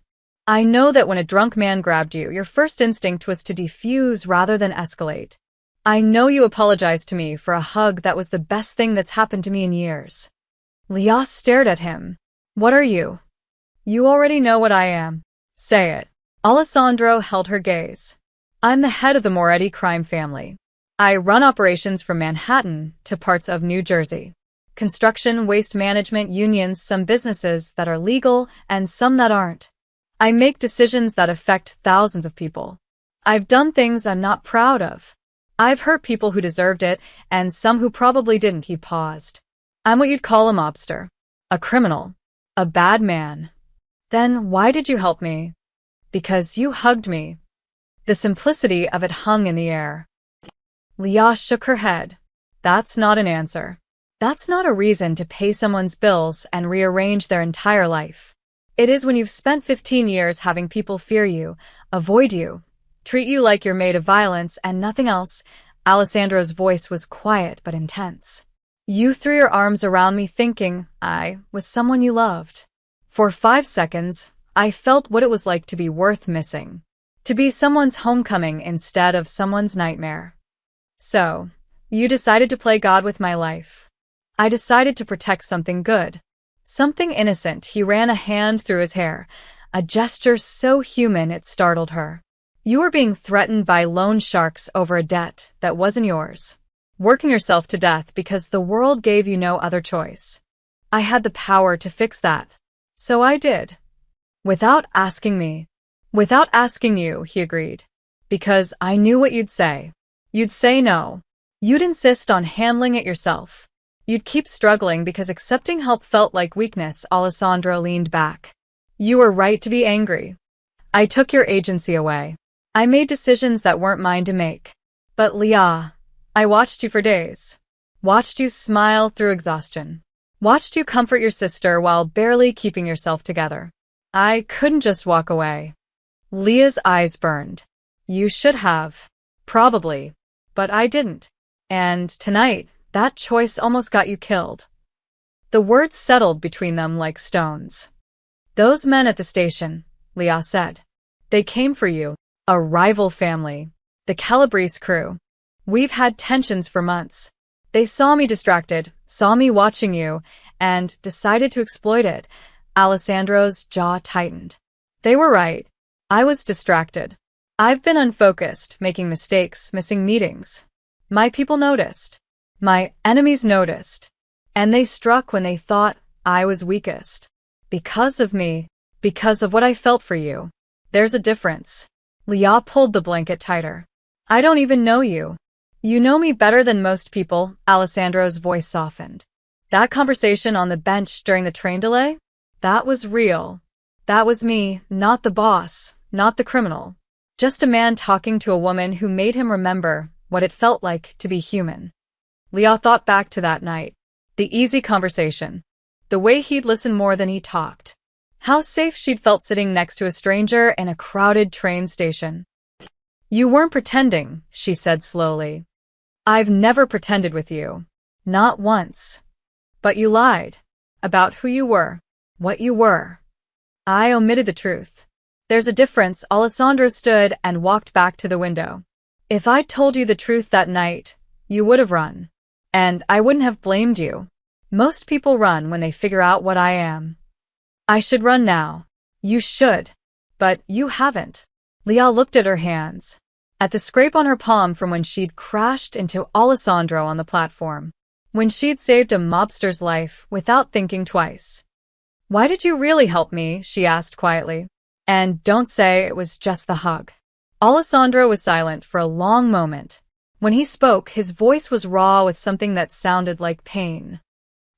A: I know that when a drunk man grabbed you, your first instinct was to defuse rather than escalate. I know you apologized to me for a hug that was the best thing that's happened to me in years. Leah stared at him. What are you? You already know what I am. Say it. Alessandro held her gaze. I'm the head of the Moretti crime family. I run operations from Manhattan to parts of New Jersey. Construction, waste management, unions, some businesses that are legal and some that aren't. I make decisions that affect thousands of people. I've done things I'm not proud of. I've hurt people who deserved it, and some who probably didn't. He paused. I'm what you'd call a mobster. A criminal. A bad man. Then why did you help me? Because you hugged me. The simplicity of it hung in the air. Leah shook her head. That's not an answer. That's not a reason to pay someone's bills and rearrange their entire life. It is when you've spent 15 years having people fear you, avoid you, treat you like you're made of violence and nothing else. Alessandro's voice was quiet but intense. You threw your arms around me thinking I was someone you loved. For 5 seconds, I felt what it was like to be worth missing. To be someone's homecoming instead of someone's nightmare. So, you decided to play God with my life. I decided to protect something good. Something innocent. He ran a hand through his hair, a gesture so human it startled her. You were being threatened by loan sharks over a debt that wasn't yours. Working yourself to death because the world gave you no other choice. I had the power to fix that. So I did. Without asking me. Without asking you, he agreed. Because I knew what you'd say. You'd say no. You'd insist on handling it yourself. You'd keep struggling because accepting help felt like weakness. Alessandro leaned back. You were right to be angry. I took your agency away. I made decisions that weren't mine to make. But Leah, I watched you for days. Watched you smile through exhaustion. Watched you comfort your sister while barely keeping yourself together. I couldn't just walk away. Leah's eyes burned. You should have. Probably. But I didn't. And tonight, that choice almost got you killed. The words settled between them like stones. Those men at the station, Leah said. They came for you. A rival family. The Calabrese crew. We've had tensions for months. They saw me distracted, saw me watching you, and decided to exploit it. Alessandro's jaw tightened. They were right. I was distracted. I've been unfocused, making mistakes, missing meetings. My people noticed. My enemies noticed. And they struck when they thought I was weakest. Because of me. Because of what I felt for you. There's a difference. Leah pulled the blanket tighter. I don't even know you. You know me better than most people. Alessandro's voice softened. That conversation on the bench during the train delay? That was real. That was me, not the boss, not the criminal. Just a man talking to a woman who made him remember what it felt like to be human. Leah thought back to that night. The easy conversation. The way he'd listen more than he talked. How safe she'd felt sitting next to a stranger in a crowded train station. You weren't pretending, she said slowly. I've never pretended with you. Not once. But you lied. About who you were. What you were. I omitted the truth. There's a difference. Alessandro stood and walked back to the window. If I'd told you the truth that night, you would have run. And I wouldn't have blamed you. Most people run when they figure out what I am. I should run now. You should. But you haven't. Leah looked at her hands. At the scrape on her palm from when she'd crashed into Alessandro on the platform. When she'd saved a mobster's life without thinking twice. Why did you really help me? She asked quietly. And don't say it was just the hug. Alessandro was silent for a long moment. When he spoke, his voice was raw with something that sounded like pain.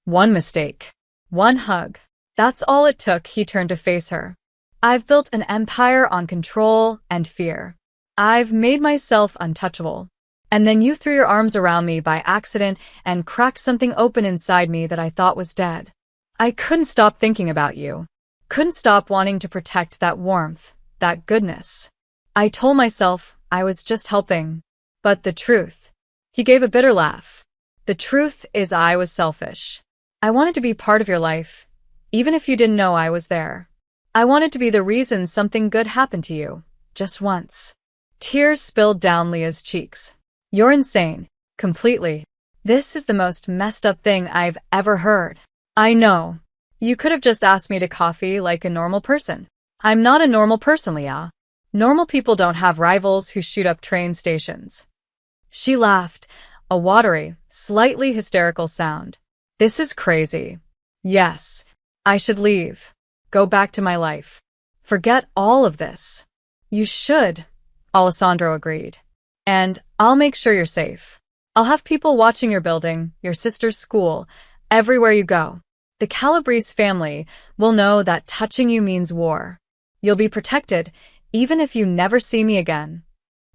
A: One mistake. One hug. That's all it took. He turned to face her. I've built an empire on control and fear. I've made myself untouchable. And then you threw your arms around me by accident and cracked something open inside me that I thought was dead. I couldn't stop thinking about you. Couldn't stop wanting to protect that warmth, that goodness. I told myself I was just helping. But the truth. He gave a bitter laugh. The truth is I was selfish. I wanted to be part of your life, even if you didn't know I was there. I wanted to be the reason something good happened to you. Just once. Tears spilled down Leah's cheeks. You're insane. Completely. This is the most messed up thing I've ever heard. I know. You could have just asked me to coffee like a normal person. I'm not a normal person, Leah. Normal people don't have rivals who shoot up train stations. She laughed, a watery, slightly hysterical sound. This is crazy. Yes, I should leave. Go back to my life. Forget all of this. You should, Alessandro agreed. And I'll make sure you're safe. I'll have people watching your building, your sister's school, everywhere you go. The Calabrese family will know that touching you means war. You'll be protected, even if you never see me again.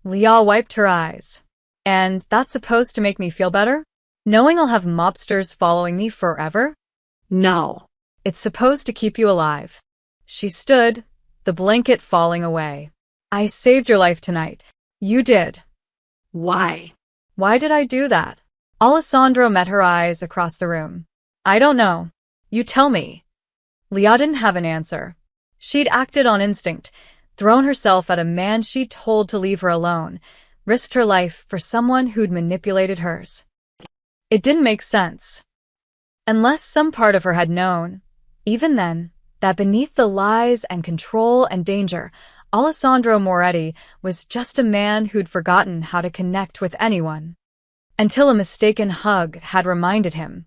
A: Leah wiped her eyes. And that's supposed to make me feel better? Knowing I'll have mobsters following me forever?
B: No.
A: It's supposed to keep you alive. She stood, the blanket falling away. I saved your life tonight. You did.
B: Why?
A: Why did I do that? Alessandro met her eyes across the room. I don't know. You tell me. Leah didn't have an answer. She'd acted on instinct, thrown herself at a man she'd told to leave her alone, risked her life for someone who'd manipulated hers. It didn't make sense. Unless some part of her had known, even then, that beneath the lies and control and danger, Alessandro Moretti was just a man who'd forgotten how to connect with anyone. Until a mistaken hug had reminded him.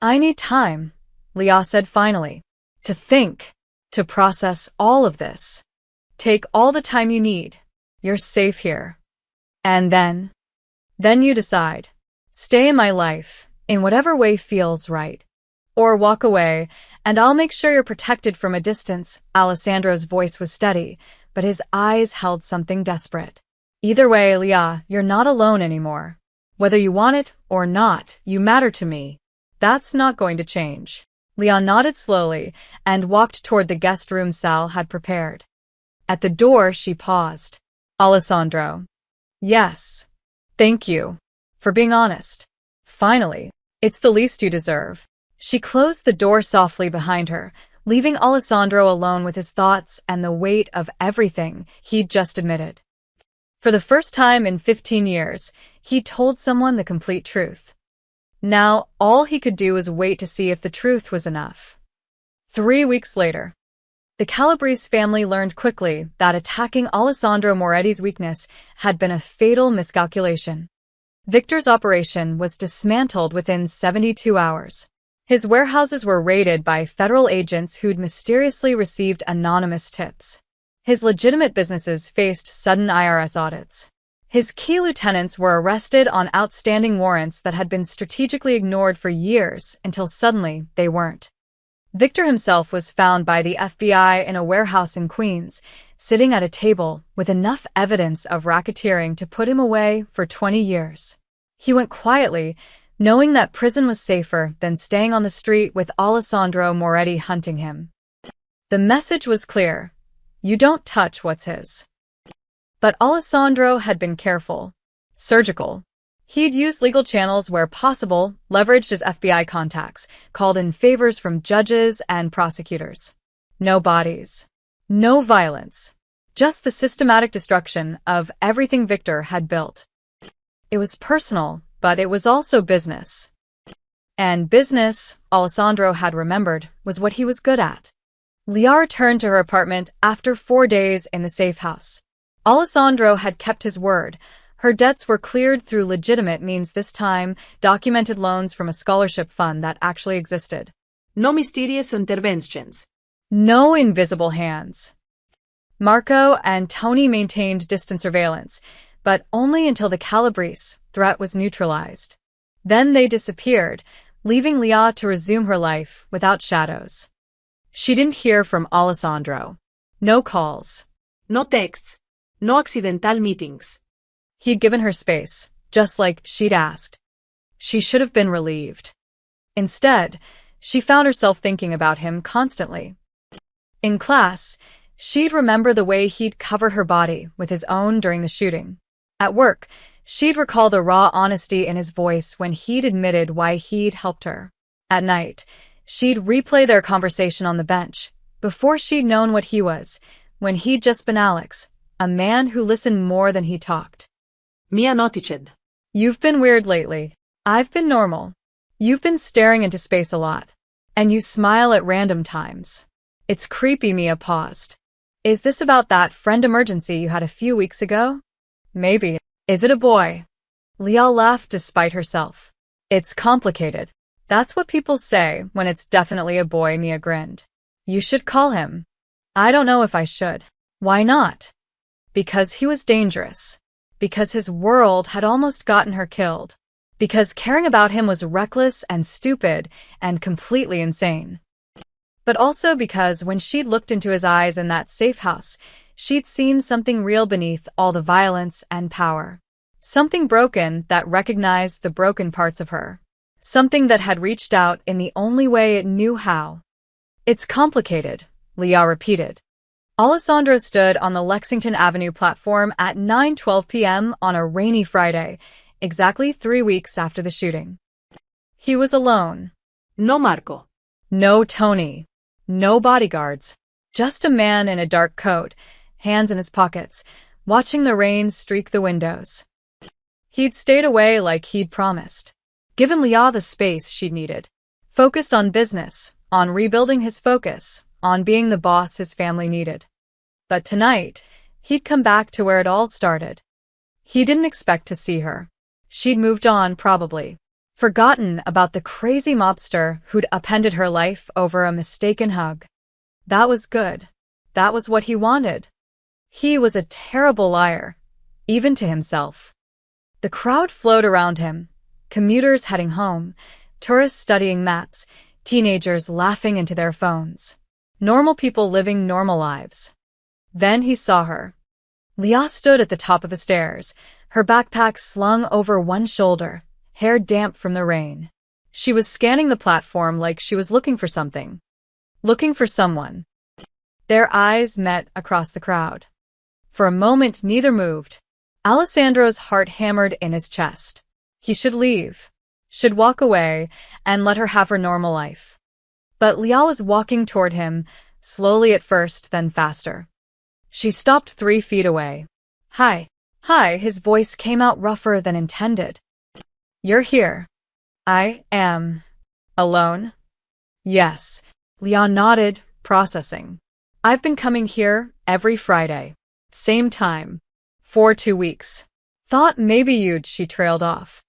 A: I need time, Leah said finally, to think, to process all of this. Take all the time you need. You're safe here. And then you decide. Stay in my life, in whatever way feels right. Or walk away, and I'll make sure you're protected from a distance. Alessandro's voice was steady, but his eyes held something desperate. Either way, Leah, you're not alone anymore. Whether you want it or not, you matter to me. That's not going to change. Leah nodded slowly and walked toward the guest room Sal had prepared. At the door, she paused. Alessandro. Yes. Thank you. For being honest. Finally. It's the least you deserve. She closed the door softly behind her, leaving Alessandro alone with his thoughts and the weight of everything he'd just admitted. For the first time in 15 years, he told someone the complete truth. Now, all he could do was wait to see if the truth was enough. 3 weeks later, the Calabrese family learned quickly that attacking Alessandro Moretti's weakness had been a fatal miscalculation. Victor's operation was dismantled within 72 hours. His warehouses were raided by federal agents who'd mysteriously received anonymous tips. His legitimate businesses faced sudden IRS audits. His key lieutenants were arrested on outstanding warrants that had been strategically ignored for years until suddenly they weren't. Victor himself was found by the FBI in a warehouse in Queens, sitting at a table with enough evidence of racketeering to put him away for 20 years. He went quietly, knowing that prison was safer than staying on the street with Alessandro Moretti hunting him. The message was clear. You don't touch what's his. But Alessandro had been careful. Surgical. He'd used legal channels where possible, leveraged his FBI contacts, called in favors from judges and prosecutors. No bodies. No violence. Just the systematic destruction of everything Victor had built. It was personal, but it was also business. And business, Alessandro had remembered, was what he was good at. Leah returned to her apartment after 4 days in the safe house. Alessandro had kept his word. Her debts were cleared through legitimate means this time, documented loans from a scholarship fund that actually existed.
B: No mysterious interventions.
A: No invisible hands. Marco and Tony maintained distant surveillance, but only until the Calabrese threat was neutralized. Then they disappeared, leaving Leah to resume her life without shadows. She didn't hear from Alessandro. No calls.
B: No texts. No accidental meetings.
A: He'd given her space, just like she'd asked. She should have been relieved. Instead, she found herself thinking about him constantly. In class, she'd remember the way he'd cover her body with his own during the shooting. At work, she'd recall the raw honesty in his voice when he'd admitted why he'd helped her. At night, she'd replay their conversation on the bench, Before she'd known what he was, when he'd just been Alex, a man who listened more than he talked.
B: Mia noticed.
A: You've been weird lately. I've been normal. You've been staring into space a lot. And you smile at random times. It's creepy, Mia paused. Is this about that friend emergency you had a few weeks ago? Maybe. Is it a boy? Leah laughed despite herself. It's complicated. That's what people say when it's definitely a boy, Mia grinned. You should call him. I don't know if I should. Why not? Because he was dangerous. Because his world had almost gotten her killed. Because caring about him was reckless and stupid and completely insane. But also because when she'd looked into his eyes in that safe house, she'd seen something real beneath all the violence and power. Something broken that recognized the broken parts of her. Something that had reached out in the only way it knew how. It's complicated, Leah repeated. Alessandro stood on the Lexington Avenue platform at 9:12 p.m. on a rainy Friday, exactly 3 weeks after the shooting. He was alone.
B: No Marco.
A: No Tony. No bodyguards. Just a man in a dark coat, hands in his pockets, watching the rain streak the windows. He'd stayed away like he'd promised. Given Leah the space she'd needed. Focused on business, on rebuilding his focus, on being the boss his family needed. But tonight, he'd come back to where it all started. He didn't expect to see her. She'd moved on, probably. Forgotten about the crazy mobster who'd upended her life over a mistaken hug. That was good. That was what he wanted. He was a terrible liar, even to himself. The crowd flowed around him, commuters heading home, tourists studying maps, teenagers laughing into their phones. Normal people living normal lives. Then he saw her. Leah stood at the top of the stairs, her backpack slung over one shoulder, hair damp from the rain. She was scanning the platform like she was looking for something. Looking for someone. Their eyes met across the crowd. For a moment, neither moved. Alessandro's heart hammered in his chest. He should leave. Should walk away and let her have her normal life. But Leah was walking toward him, slowly at first, then faster. She stopped 3 feet away. Hi. Hi, his voice came out rougher than intended. You're here. I am. Alone? Yes. Leah nodded, processing. I've been coming here every Friday. Same time. For 2 weeks. Thought maybe you'd, she trailed off.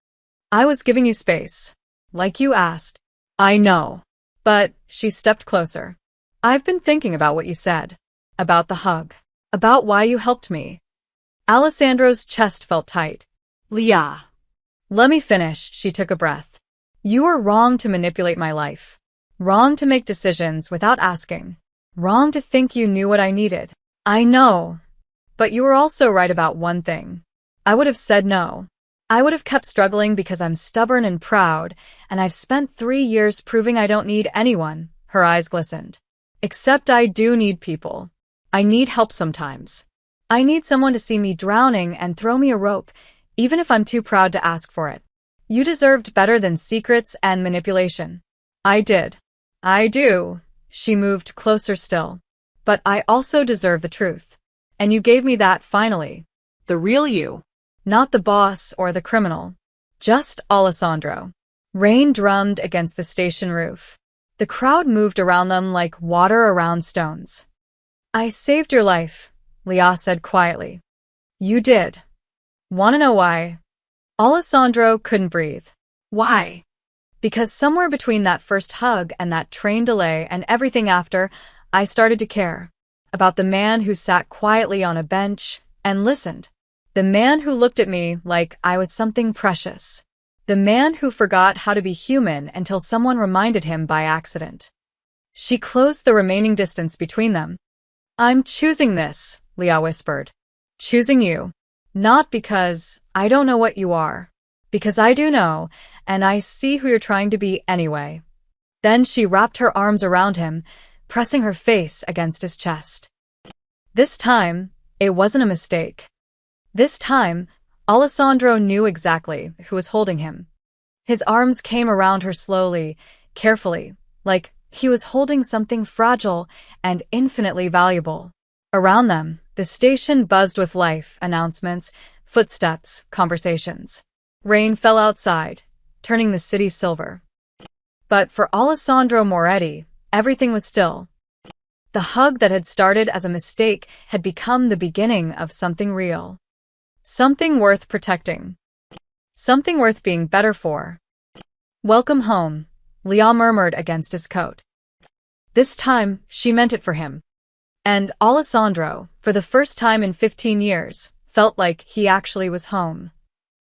A: I was giving you space. Like you asked. I know. But, she stepped closer. I've been thinking about what you said. About the hug. About why you helped me. Alessandro's chest felt tight.
B: Leah.
A: Let me finish, she took a breath. You were wrong to manipulate my life. Wrong to make decisions without asking. Wrong to think you knew what I needed. I know. But you were also right about one thing. I would have said no. I would have kept struggling because I'm stubborn and proud, and I've spent 3 years proving I don't need anyone. Her eyes glistened. Except I do need people. I need help sometimes. I need someone to see me drowning and throw me a rope, even if I'm too proud to ask for it. You deserved better than secrets and manipulation. I did. I do. She moved closer still. But I also deserve the truth. And you gave me that finally.
B: The real you.
A: Not the boss or the criminal. Just Alessandro. Rain drummed against the station roof. The crowd moved around them like water around stones. I saved your life, Leah said quietly. You did. Want to know why? Alessandro couldn't breathe.
B: Why?
A: Because somewhere between that first hug and that train delay and everything after, I started to care. About the man who sat quietly on a bench and listened. The man who looked at me like I was something precious. The man who forgot how to be human until someone reminded him by accident. She closed the remaining distance between them. I'm choosing this, Leah whispered. Choosing you. Not because I don't know what you are. Because I do know, and I see who you're trying to be anyway. Then she wrapped her arms around him, pressing her face against his chest. This time, it wasn't a mistake. This time, Alessandro knew exactly who was holding him. His arms came around her slowly, carefully, like He was holding something fragile and infinitely valuable. Around them, the station buzzed with life, announcements, footsteps, conversations. Rain fell outside, turning the city silver. But for Alessandro Moretti, everything was still. The hug that had started as a mistake had become the beginning of something real. Something worth protecting. Something worth being better for. "Welcome home," Leah murmured against his coat. This time, she meant it for him. And Alessandro, for the first time in 15 years, felt like he actually was home.